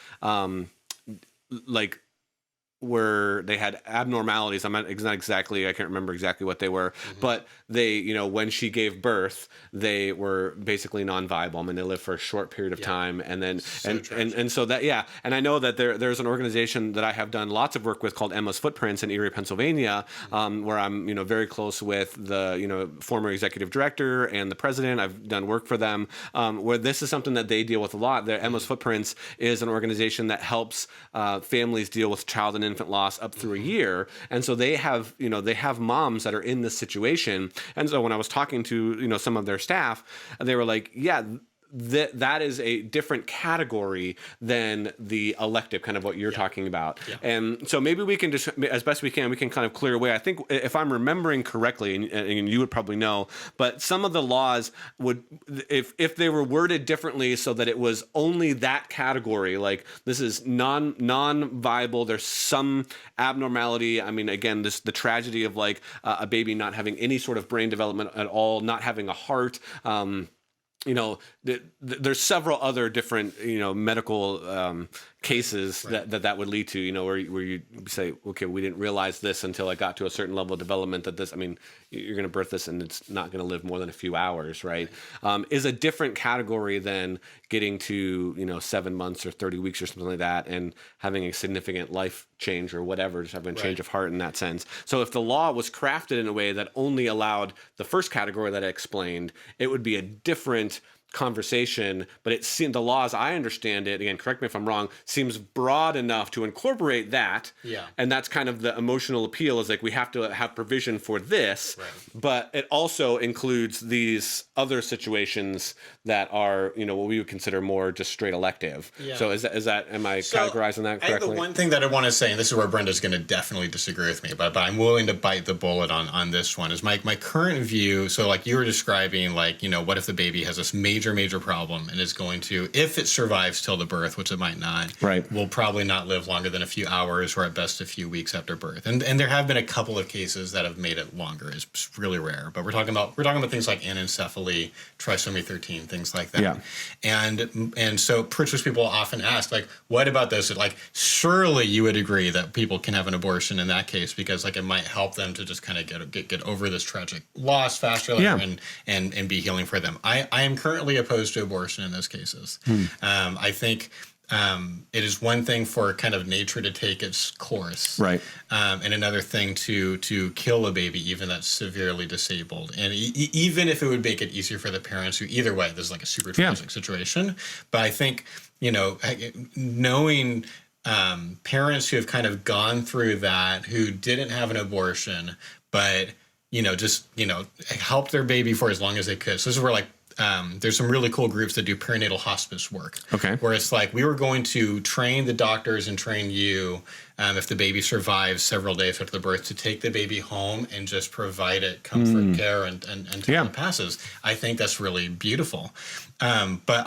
where they had abnormalities. I can't remember exactly what they were, but they, when she gave birth, they were basically non-viable. I mean, they lived for a short period of time, and then and so that and I know that there's an organization that I have done lots of work with called Emma's Footprints in Erie, Pennsylvania, where I'm very close with the former executive director and the president. I've done work for them, where this is something that they deal with a lot. Emma's Footprints is an organization that helps families deal with child and infant loss up through a year. And so they have moms that are in this situation. And so when I was talking to, some of their staff, they were like, yeah, that is a different category than the elective, kind of what you're talking about. Yeah. And so maybe we can just, as best we can kind of clear away. I think if I'm remembering correctly, and you would probably know, but some of the laws would, if they were worded differently so that it was only that category, like this is non-viable, there's some abnormality. I mean, again, the tragedy of like a baby not having any sort of brain development at all, not having a heart, there's several other different, medical cases that would lead to, where you say, okay, we didn't realize this until it got to a certain level of development that this, I mean, you're going to birth this and it's not going to live more than a few hours, right? Is a different category than getting to, 7 months or 30 weeks or something like that and having a significant life change or whatever, just having a change of heart in that sense. So if the law was crafted in a way that only allowed the first category that I explained, it would be a different conversation, but it seemed, the law as I understand it, again, correct me if I'm wrong, seems broad enough to incorporate that. Yeah. And that's kind of the emotional appeal, is like we have to have provision for this, but it also includes these other situations that are, what we would consider more just straight elective. Yeah. So is that am I categorizing that correctly? The one thing that I want to say, and this is where Brenda's going to definitely disagree with me, but I'm willing to bite the bullet on this one, is my current view. So like you were describing, like, what if the baby has this major problem and is going to, if it survives till the birth, which it might not, will probably not live longer than a few hours or at best a few weeks after birth. And there have been a couple of cases that have made it longer. It's really rare, but we're talking about things like anencephaly, trisomy 13, things like that. Yeah. And so pro-choice people often ask, like, what about this? Like, surely you would agree that people can have an abortion in that case because like it might help them to just kind of get over this tragic loss faster, and be healing for them. I am currently opposed to abortion in those cases. I think it is one thing for kind of nature to take its course, and another thing to kill a baby even that's severely disabled, and even if it would make it easier for the parents who, either way, this is like a super tragic situation. But I think knowing parents who have kind of gone through that, who didn't have an abortion, but just helped their baby for as long as they could. So this is where like there's some really cool groups that do perinatal hospice work. Okay. Where it's like, we were going to train the doctors and train you, if the baby survives several days after the birth, to take the baby home and just provide it comfort care until it passes. I think that's really beautiful. But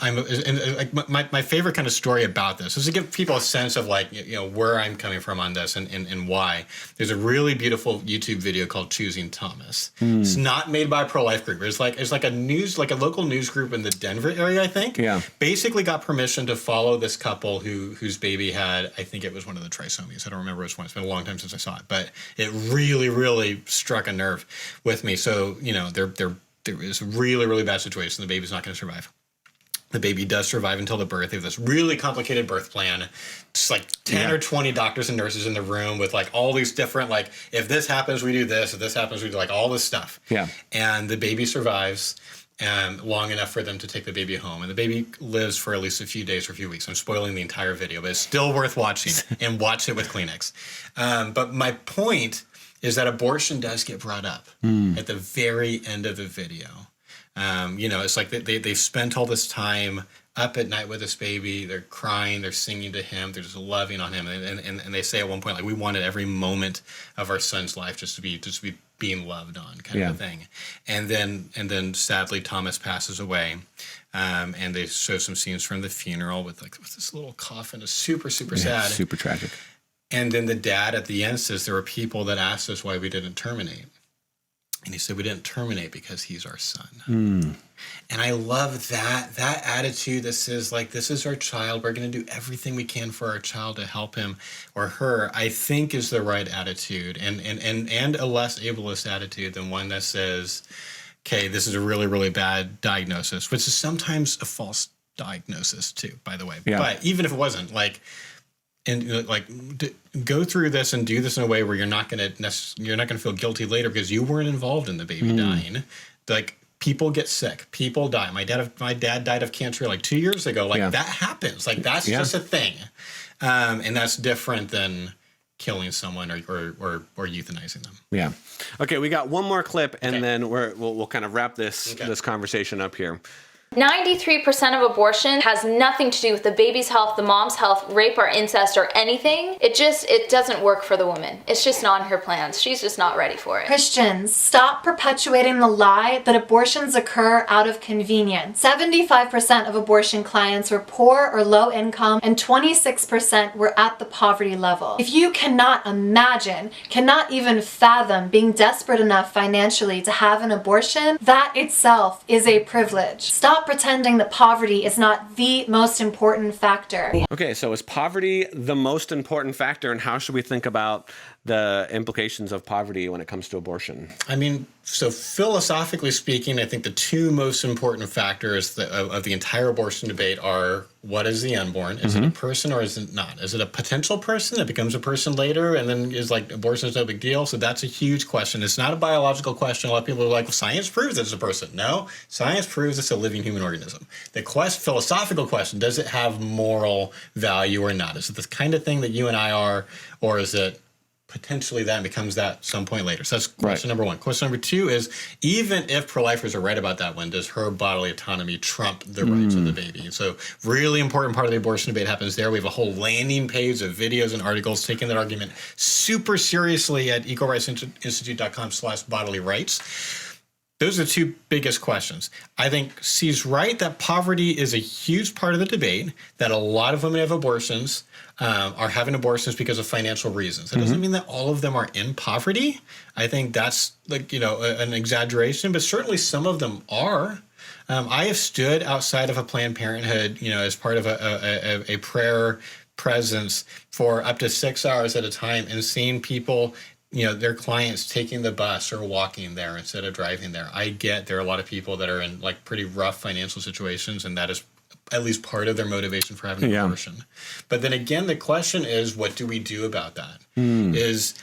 my favorite kind of story about this is to give people a sense of like, where I'm coming from on this and why. There's a really beautiful YouTube video called Choosing Thomas. It's not made by a pro-life group. It's like a local news group in the Denver area, I think. Yeah. Basically got permission to follow this couple whose baby had, I think it was one of the trisomies. I don't remember which one. It's been a long time since I saw it, but it really, really struck a nerve with me. So, there is a really, really bad situation. The baby's not going to survive. The baby does survive until the birth. They have this really complicated birth plan. Just like 10 or 20 doctors and nurses in the room with like all these different, like, if this happens, we do this. If this happens, we do like all this stuff. Yeah. And the baby survives long enough for them to take the baby home. And the baby lives for at least a few days or a few weeks. I'm spoiling the entire video, but it's still worth watching, and watch it with Kleenex. But my point is that abortion does get brought up at the very end of the video. It's like they've spent all this time up at night with this baby. They're crying, they're singing to him, they're just loving on him. And they say at one point, like, we wanted every moment of our son's life just to be being loved on, kind of a thing. And then sadly Thomas passes away. And they show some scenes from the funeral with this little coffin. It's super, super sad. Super tragic. And then the dad at the end says, there were people that asked us why we didn't terminate. And he said, we didn't terminate because he's our son. And I love that attitude that says, like, this is our child. We're going to do everything we can for our child to help him or her, I think is the right attitude, and a less ableist attitude than one that says, okay, this is a really, really bad diagnosis, which is sometimes a false diagnosis too, by the way. Yeah. But even if it wasn't, like, and like, go through this and do this in a way where you're not going to feel guilty later because you weren't involved in the baby dying. Like, people get sick, people die. My dad died of cancer like 2 years ago. Like, that happens. Like, that's just a thing, and that's different than killing someone or euthanizing them. Yeah. Okay, we got one more clip, and then we'll kind of wrap this conversation up here. 93% of abortion has nothing to do with the baby's health, the mom's health, rape or incest or anything. It doesn't work for the woman. It's just not in her plans. She's just not ready for it. Christians, stop perpetuating the lie that abortions occur out of convenience. 75% of abortion clients were poor or low income, and 26% were at the poverty level. If you cannot imagine, cannot even fathom being desperate enough financially to have an abortion, that itself is a privilege. Stop pretending that poverty is not the most important factor. Okay, so is poverty the most important factor, and how should we think about the implications of poverty when it comes to abortion? I mean, so philosophically speaking, I think the two most important factors of the entire abortion debate are, what is the unborn? Is it a person or is it not? Is it a potential person that becomes a person later and then is like, abortion is no big deal? So that's a huge question. It's not a biological question. A lot of people are like, well, science proves it's a person. No, science proves it's a living human organism. The philosophical question, does it have moral value or not? Is it the kind of thing that you and I are, or is it potentially that becomes that some point later? So that's question number one. Question number two is, even if pro-lifers are right about that one, does her bodily autonomy trump the rights of the baby? So really important part of the abortion debate happens there. We have a whole landing page of videos and articles taking that argument super seriously at equalrightsinstitute.com/bodily rights. Those are the two biggest questions. I think she's right that poverty is a huge part of the debate, that a lot of women have abortions, are having abortions because of financial reasons. That doesn't mean that all of them are in poverty. I think that's like, an exaggeration, but certainly some of them are. I have stood outside of a Planned Parenthood, as part of a prayer presence for up to 6 hours at a time and seeing people, their clients taking the bus or walking there instead of driving there. I get there are a lot of people that are in like pretty rough financial situations, and that is at least part of their motivation for having an abortion. But then again, the question is, what do we do about that? Is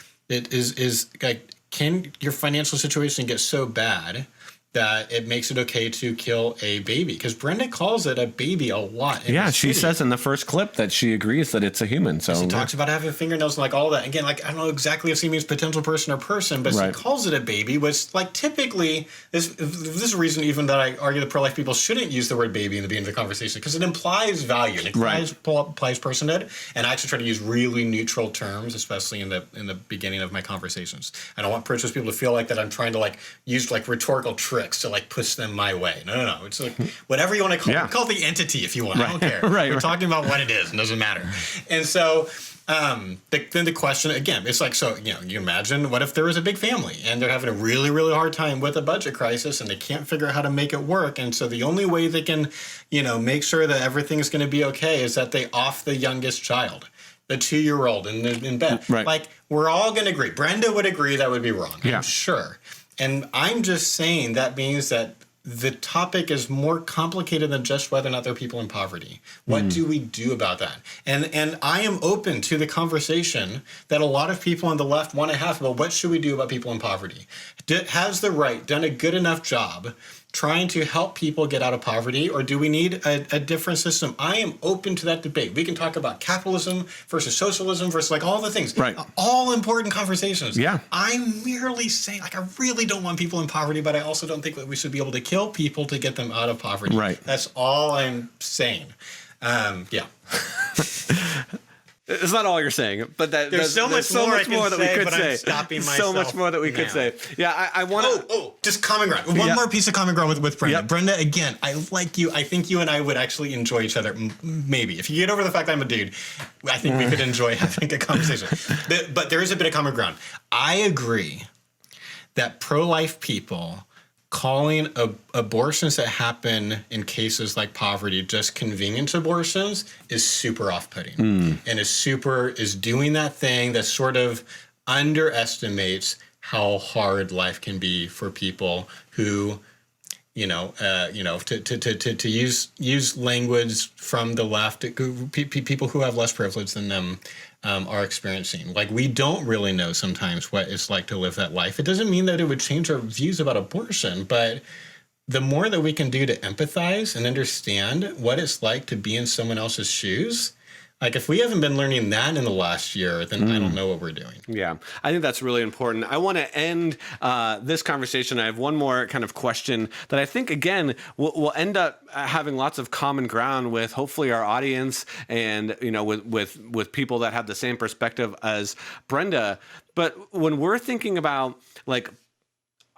like, can your financial situation get so bad that it makes it okay to kill a baby? Because Brenda calls it a baby a lot. She says in the first clip that she agrees that it's a human. So she talks about having fingernails and like all that. Again, like, I don't know exactly if she means potential person or person, but she calls it a baby, which like typically this is a reason even that I argue that pro-life people shouldn't use the word baby in the beginning of the conversation, because it implies value and it implies personhood. And I actually try to use really neutral terms, especially in the beginning of my conversations. I don't want pro-choice people to feel like that I'm trying to like use like rhetorical tricks to like push them my way. No. It's like whatever you want to call it. Call it the entity if you want. I don't care. We're talking about what it is. It doesn't matter. And so then the question again, it's like, so you imagine, what if there was a big family and they're having a really, really hard time with a budget crisis and they can't figure out how to make it work, and so the only way they can make sure that everything is going to be okay is that they off the youngest child, the 2-year-old in bed. Like, we're all going to agree. Brenda would agree that would be wrong. I'm sure. And I'm just saying that means that the topic is more complicated than just whether or not there are people in poverty. What do we do about that? And I am open to the conversation that a lot of people on the left want to have about what should we do about people in poverty. Has the right done a good enough job trying to help people get out of poverty, or do we need a different system? I am open to that debate. We can talk about capitalism versus socialism versus like all the things. All important conversations. I'm merely saying, like, I really don't want people in poverty, but I also don't think that we should be able to kill people to get them out of poverty. That's all I'm saying. It's not all you're saying, but there's so much more that we could say. I'm stopping myself. So much more that we could say. Yeah, I want to. Just common ground. One more piece of common ground with Brenda. Brenda, again, I like you. I think you and I would actually enjoy each other. Maybe if you get over the fact that I'm a dude, I think we could enjoy having a conversation. But there is a bit of common ground. I agree that pro-life people calling abortions that happen in cases like poverty just convenience abortions is super off-putting, and is doing that thing that sort of underestimates how hard life can be for people who, to use language from the left, people who have less privilege than them are experiencing. Like, we don't really know sometimes what it's like to live that life. It doesn't mean that it would change our views about abortion, but the more that we can do to empathize and understand what it's like to be in someone else's shoes, Like, if we haven't been learning that in the last year, then I don't know what we're doing. Yeah, I think that's really important. I want to end this conversation. I have one more kind of question that I think, again, we'll end up having lots of common ground with, hopefully, our audience and, with people that have the same perspective as Brenda. But when we're thinking about, like,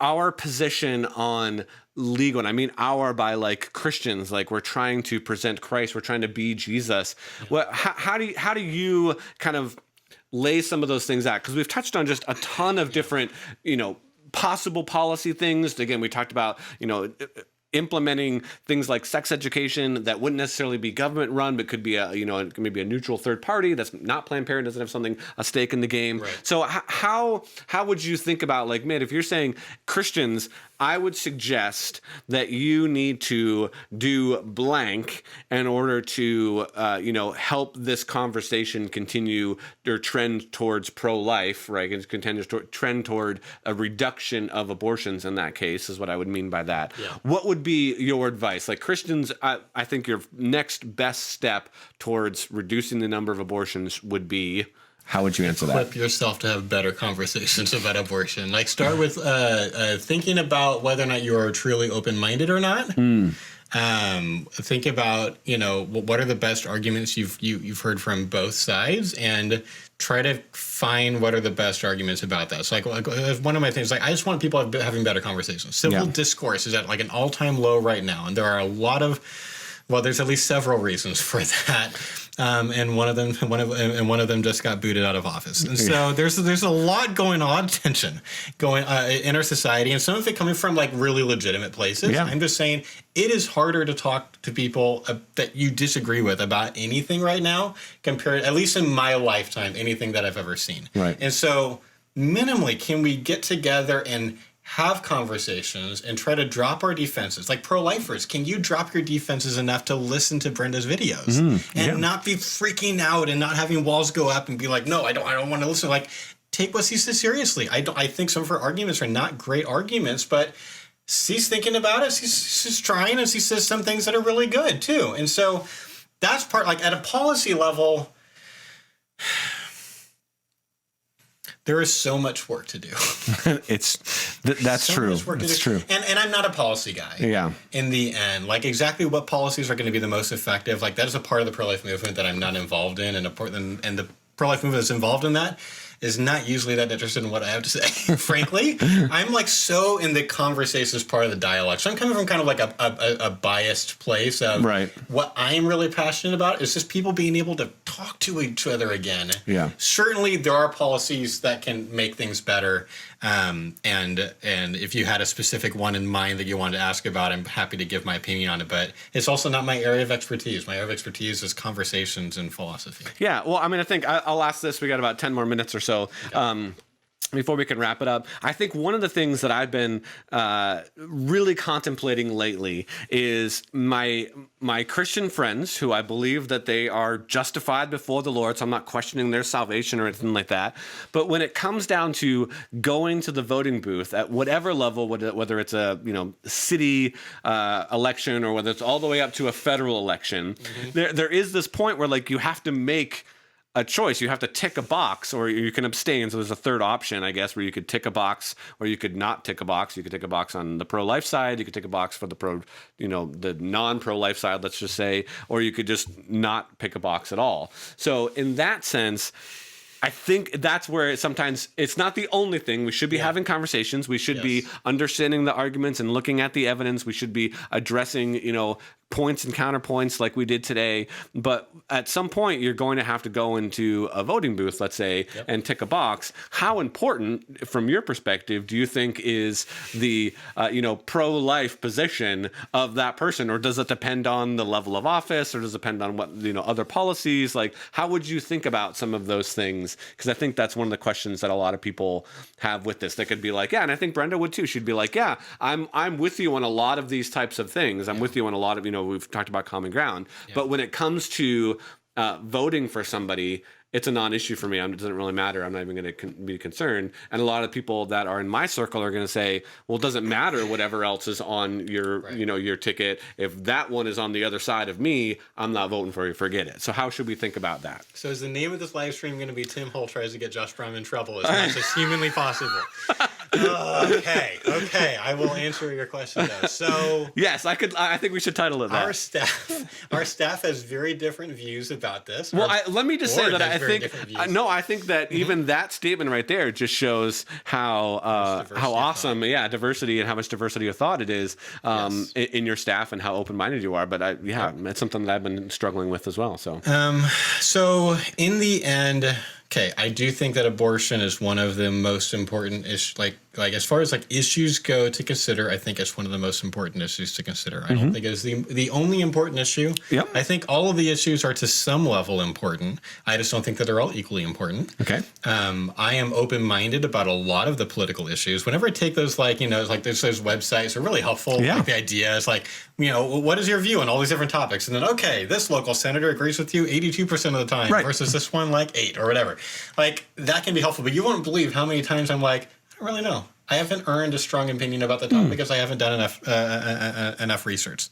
our position on legal, and I mean our by like Christians, like we're trying to present Christ, we're trying to be Jesus. Well, how do you kind of lay some of those things out? Because we've touched on just a ton of different, possible policy things. Again, we talked about, implementing things like sex education that wouldn't necessarily be government run, but could be maybe a neutral third party that's not Planned Parenthood, doesn't have a stake in the game. Right. So how would you think about, like, man, if you're saying Christians, I would suggest that you need to do blank in order to, help this conversation continue or trend towards pro-life, right? And continue to trend toward a reduction of abortions in that case is what I would mean by that. Yeah. What would be your advice? Like Christians, I think your next best step towards reducing the number of abortions would be... How would you answer that? Equip yourself to have better conversations about abortion. Like, start with thinking about whether or not you are truly open-minded or not. Think about, what are the best arguments you've heard from both sides, and try to find what are the best arguments about that. So, like one of my things, like, I just want people having better conversations. Civil discourse is at like an all-time low right now, and there are a lot of, there's at least several reasons for that. And one of them just got booted out of office. And so there's a lot going on, tension going in our society, and some of it coming from like really legitimate places. Yeah. I'm just saying it is harder to talk to people that you disagree with about anything right now, compared, at least in my lifetime, anything that I've ever seen. Right. And so minimally, can we get together and have conversations and try to drop our defenses? Like pro-lifers, can you drop your defenses enough to listen to Brenda's videos and not be freaking out and not having walls go up and be like, no, I don't want to listen. Like, take what she says seriously. I think some of her arguments are not great arguments, but she's thinking about it. She's trying, and she says some things that are really good too. And so that's part, like, at a policy level, there is so much work to do. That's so true. That's true. And I'm not a policy guy. Yeah. In the end, like, exactly what policies are going to be the most effective, like, that is a part of the pro-life movement that I'm not involved in, and the pro-life movement that's involved in that is not usually that interested in what I have to say. Frankly, I'm like so in the conversations part of the dialogue. So I'm coming from kind of like a biased place of what I'm really passionate about is just people being able to talk to each other again. Yeah. Certainly there are policies that can make things better. And if you had a specific one in mind that you wanted to ask about, I'm happy to give my opinion on it. But it's also not my area of expertise. My area of expertise is conversations and philosophy. Yeah. Well, I mean, I think I'll ask this. We got about 10 more minutes or so. Before we can wrap it up, I think one of the things that I've been really contemplating lately is my Christian friends, who I believe that they are justified before the Lord, so I'm not questioning their salvation or anything like that. But when it comes down to going to the voting booth at whatever level, whether it's a city election or whether it's all the way up to a federal election, there is this point where, like, you have to make a choice. You have to tick a box, or you can abstain. So there's a third option, I guess, where you could tick a box, or you could not tick a box. You could tick a box on the pro-life side. You could tick a box for the the non-pro-life side, let's just say, or you could just not pick a box at all. So in that sense, I think that's where sometimes it's not the only thing. We should be having conversations. We should be understanding the arguments and looking at the evidence. We should be addressing, points and counterpoints like we did today. But at some point, you're going to have to go into a voting booth, let's say, and tick a box. How important, from your perspective, do you think is the pro-life position of that person? Or does it depend on the level of office, or does it depend on what other policies? Like, how would you think about some of those things? Because I think that's one of the questions that a lot of people have with this. They could be like, and I think Brenda would too. She'd be like, I'm with you on a lot of these types of things. I'm with you on a lot of, we've talked about common ground. But when it comes to voting for somebody, it's a non-issue for me. It doesn't really matter. I'm not even going to be concerned. And a lot of people that are in my circle are going to say, well, it doesn't matter whatever else is on your, your ticket. If that one is on the other side of me, I'm not voting for you. Forget it. So how should we think about that? So is the name of this live stream going to be Tim Holt tries to get Josh Brahm in trouble as much as humanly possible? Okay. I will answer your question though. So yes, I think we should title it that. Our staff has very different views about this. Well, let me just say that I think that even that statement right there just shows how awesome, diversity and how much diversity of thought it is in your staff and how open-minded you are. But it's something that I've been struggling with as well. So, so in the end, I do think that abortion is one of the most important issues. Like as far as like issues go to consider, I think it's one of the most important issues to consider. I don't think it's the only important issue. Yep. I think all of the issues are to some level important. I just don't think that they're all equally important. Okay. I am open-minded about a lot of the political issues. Whenever I take those, there's those websites are really helpful. Yeah. Like the idea is what is your view on all these different topics? And then, this local senator agrees with you 82% of the time versus this one 8 or whatever. Like that can be helpful, but you won't believe how many times I'm like, I don't really know. I haven't earned a strong opinion about the topic because I haven't done enough research.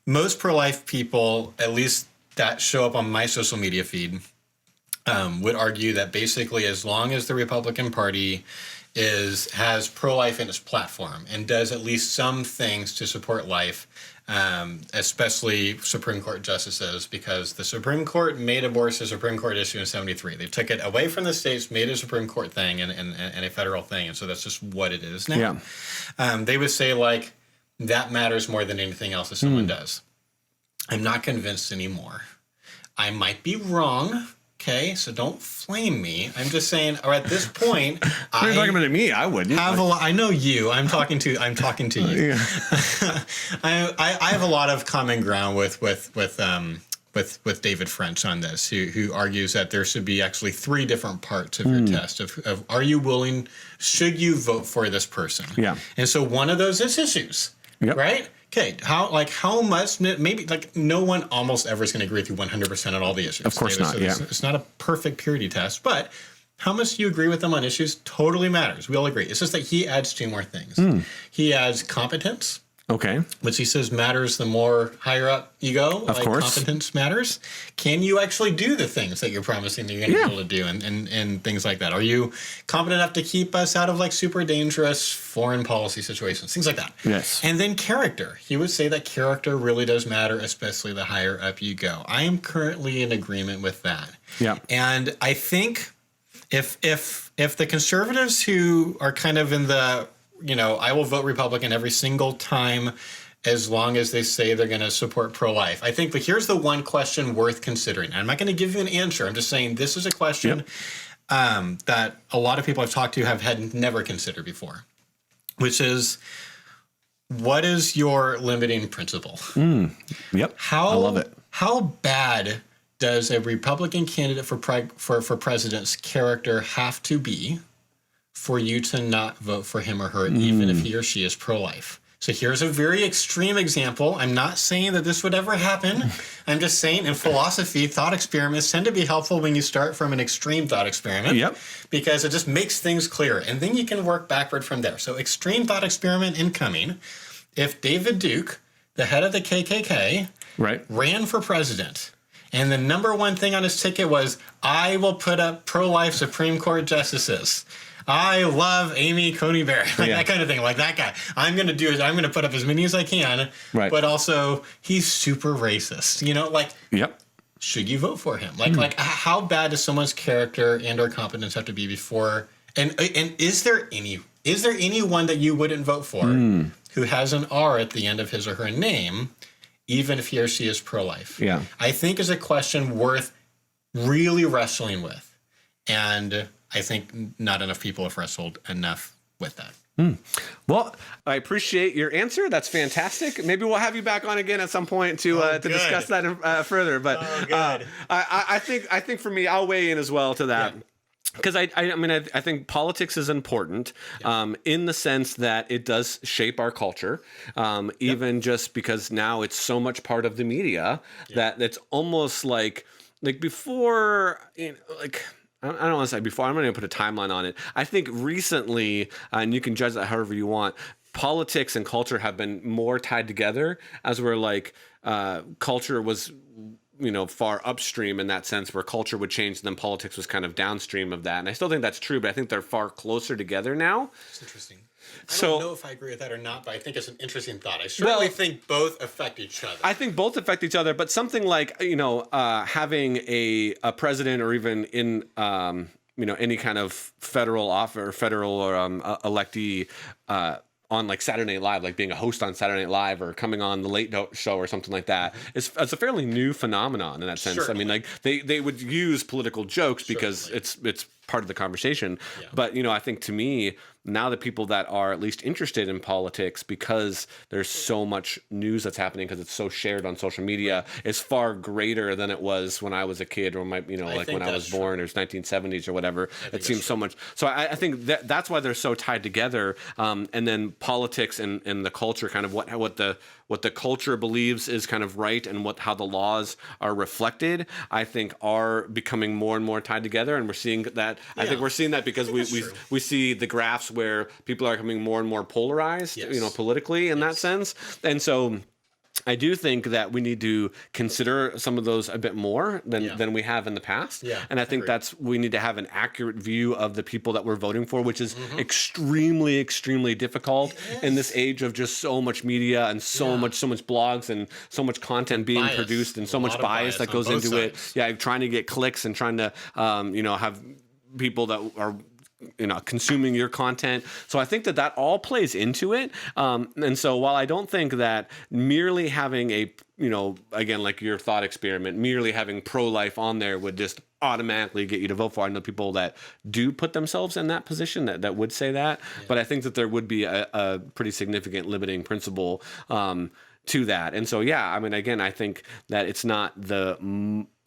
Most pro-life people, at least that show up on my social media feed, would argue that basically as long as the Republican Party has pro-life in its platform and does at least some things to support life, especially Supreme Court justices, because the Supreme Court made abortion a Supreme Court issue in 73. They took it away from the states, made it a Supreme Court thing and a federal thing. And so that's just what it is now. Yeah. They would say that matters more than anything else that someone does. I'm not convinced anymore. I might be wrong. Okay, so don't flame me. I'm just saying, or at this point, you're talking about me. I wouldn't. I know you. I'm talking to you. Yeah. I have a lot of common ground with David French on this, who argues that there should be actually 3 different parts of your test of are you willing, should you vote for this person? Yeah. And so one of those is issues, right? Okay, how much, maybe no one almost ever is going to agree with you 100% on all the issues. Of course not, It's not a perfect purity test, but how much you agree with them on issues totally matters. We all agree. It's just that he adds 2 more things. He adds competence. Okay. Which he says matters the more higher up you go. Of course. Competence matters. Can you actually do the things that you're promising that you're going to be able to do and things like that? Are you competent enough to keep us out of super dangerous foreign policy situations? Things like that. Yes. And then character. He would say that character really does matter, especially the higher up you go. I am currently in agreement with that. Yeah. And I think if the conservatives who are kind of in the I will vote Republican every single time as long as they say they're going to support pro-life. I think, but here's the one question worth considering. I'm not going to give you an answer. I'm just saying this is a question that a lot of people I've talked to had never considered before, which is, what is your limiting principle? Yep. I love it. How bad does a Republican candidate for president's character have to be for you to not vote for him or her, even if he or she is pro-life? So here's a very extreme example. I'm not saying that this would ever happen. I'm just saying in philosophy, thought experiments tend to be helpful when you start from an extreme thought experiment, because it just makes things clear. And then you can work backward from there. So extreme thought experiment incoming. If David Duke, the head of the KKK, ran for president, and the number one thing on his ticket was, I will put up pro-life Supreme Court justices. I love Amy Coney Barrett, that kind of thing, like that guy. I'm going to put up as many as I can, but also he's super racist, should you vote for him? How bad does someone's character and or competence have to be before, and is there anyone that you wouldn't vote for who has an R at the end of his or her name, even if he or she is pro-life? Yeah. I think is a question worth really wrestling with. And I think not enough people have wrestled enough with that. Well, I appreciate your answer. That's fantastic. Maybe we'll have you back on again at some point to discuss that further. But I think for me, I'll weigh in as well to that. Because I think politics is important in the sense that it does shape our culture, even just because now it's so much part of the media that it's almost like like before, like I don't want to say before. I'm not going to put a timeline on it. I think recently, and you can judge that however you want, politics and culture have been more tied together, as where like culture was, far upstream in that sense, where culture would change, then politics was kind of downstream of that. And I still think that's true, but I think they're far closer together now. It's interesting. I don't know if I agree with that or not, but I think it's an interesting thought. I certainly think both affect each other. I think both affect each other, but something like, having a president, or even in, any kind of federal offer, federal or electee, on like Saturday Night Live, like being a host on Saturday Night Live or coming on the Late Show or something like that, it's a fairly new phenomenon in that sense. Certainly. I mean, like they would use political jokes because it's part of the conversation. Yeah. But, I think to me, now the people that are at least interested in politics, because there's so much news that's happening, because it's so shared on social media, is far greater than it was when I was a kid, or like when I was born, or it's 1970s or whatever. It seems so much. So I think that's why they're so tied together. And then politics and the culture, kind of what the culture believes is kind of right, and how the laws are reflected, I think are becoming more and more tied together. And we're seeing that. Yeah. I think we're seeing that because we see the graphs where people are becoming more and more polarized, politically in that sense. And so I do think that we need to consider some of those a bit more than we have in the past. Yeah, and I think we need to have an accurate view of the people that we're voting for, which is extremely, extremely difficult in this age of just so much media and so much blogs and so much content being produced, and so much bias that goes into it. Yeah, trying to get clicks and trying to have people that are consuming your content. So I think that all plays into it. And so while I don't think that merely having a, again, like your thought experiment, merely having pro-life on there would just automatically get you to vote for. I know people that do put themselves in that position that would say that, but I think that there would be a pretty significant limiting principle to that. And so, again, I think that it's not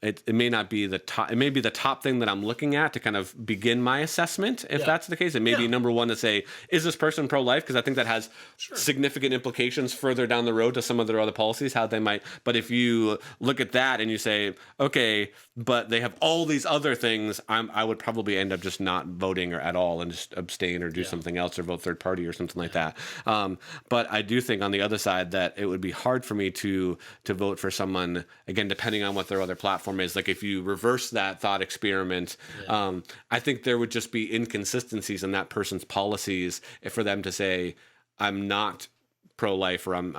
it may not be the top. It may be the top thing that I'm looking at to kind of begin my assessment, if that's the case. It may be number one to say, is this person pro-life? Because I think that has significant implications further down the road to some of their other policies, how they might. But if you look at that and you say, okay, but they have all these other things, I would probably end up just not voting or at all, and just abstain or do something else, or vote third party or something like that. But I do think on the other side that it would be hard for me to vote for someone, again, depending on what their other platform is. Like if you reverse that thought experiment, I think there would just be inconsistencies in that person's policies for them to say, I'm not pro-life, or I'm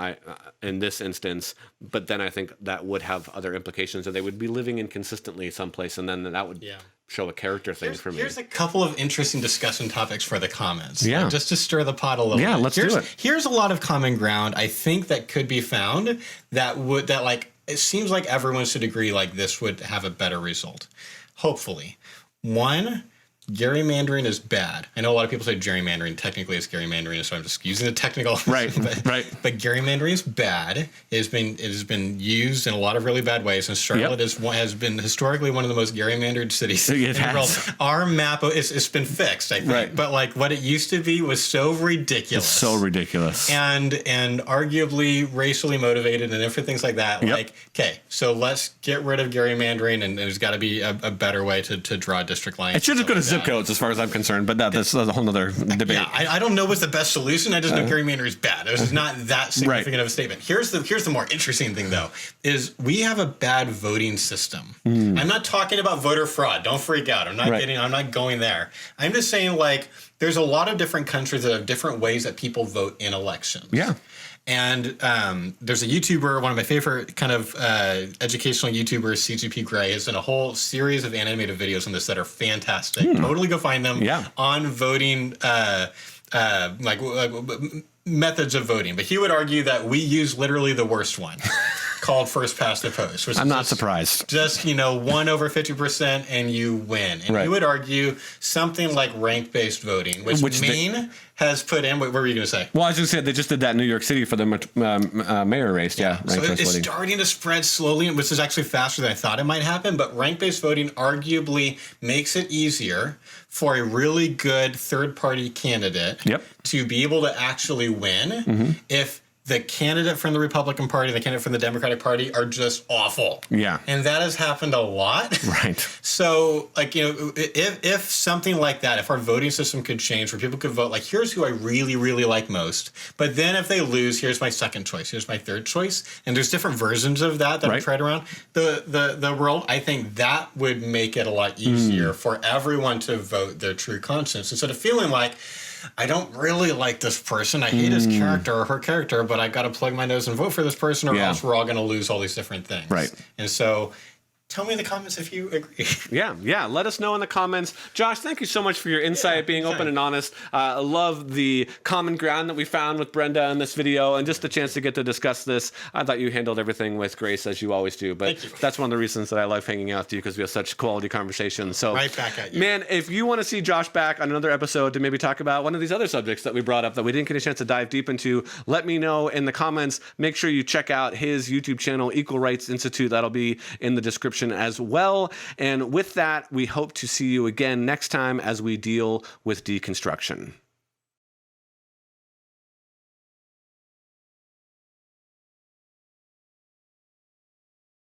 in this instance, but then I think that would have other implications, that they would be living inconsistently someplace, and then that would show a character thing for me. Here's a couple of interesting discussion topics for the comments. Yeah. Just to stir the pot a little bit. Yeah, let's do it. Here's a lot of common ground I think that could be found it seems like everyone should agree like this would have a better result. Hopefully. One, gerrymandering is bad. I know a lot of people say gerrymandering. Technically, it's gerrymandering, so I'm just using the technical. Right. But gerrymandering is bad. It has been used in a lot of really bad ways, and Charlotte has been historically one of the most gerrymandered cities in the world. Our map, it's been fixed, I think. Right. But like what it used to be was so ridiculous. It's so ridiculous. And arguably racially motivated and different things like that. Yep. Like, okay, so let's get rid of gerrymandering, and there's got to be a better way to draw district lines. It should have been a zip codes as far as I'm concerned, but that's a whole other debate. Yeah, I don't know what's the best solution. I just know gerrymandering is bad. It's not that significant of a statement. Here's the more interesting thing, though, is we have a bad voting system. I'm not talking about voter fraud. Don't freak out. I'm not going there. I'm just saying, like, there's a lot of different countries that have different ways that people vote in elections. Yeah. And there's a YouTuber, one of my favorite kind of educational YouTubers, CGP Grey, has done a whole series of animated videos on this that are fantastic. Totally go find them on voting, methods of voting. But he would argue that we use literally the worst one. Called first past the post. Which I'm not surprised. Just, 1 over 50% and you win. And you would argue something like rank-based voting, which Maine has put in. What were you going to say? Well, I was just saying they just did that in New York City for the mayor race. Yeah. So it's starting to spread slowly, which is actually faster than I thought it might happen. But rank-based voting arguably makes it easier for a really good third-party candidate to be able to actually win if the candidate from the Republican Party, the candidate from the Democratic Party are just awful. Yeah. And that has happened a lot. Right. So, like, you know, if something like that, if our voting system could change where people could vote, like, here's who I really, really like most. But then if they lose, here's my second choice. Here's my third choice. And there's different versions of that I've tried around the world. I think that would make it a lot easier for everyone to vote their true conscience instead of feeling like, I don't really like this person. I hate his character or her character, but I got to plug my nose and vote for this person or else we're all going to lose all these different things. Right. And so tell me in the comments if you agree. Yeah. Let us know in the comments. Josh, thank you so much for your insight, being open and honest. I love the common ground that we found with Brenda in this video and just the chance to get to discuss this. I thought you handled everything with grace, as you always do. But that's one of the reasons that I love hanging out with you, because we have such quality conversations. So, right back at you. Man, if you want to see Josh back on another episode to maybe talk about one of these other subjects that we brought up that we didn't get a chance to dive deep into, let me know in the comments. Make sure you check out his YouTube channel, Equal Rights Institute. That'll be in the description as well. And with that, we hope to see you again next time as we deal with deconstruction.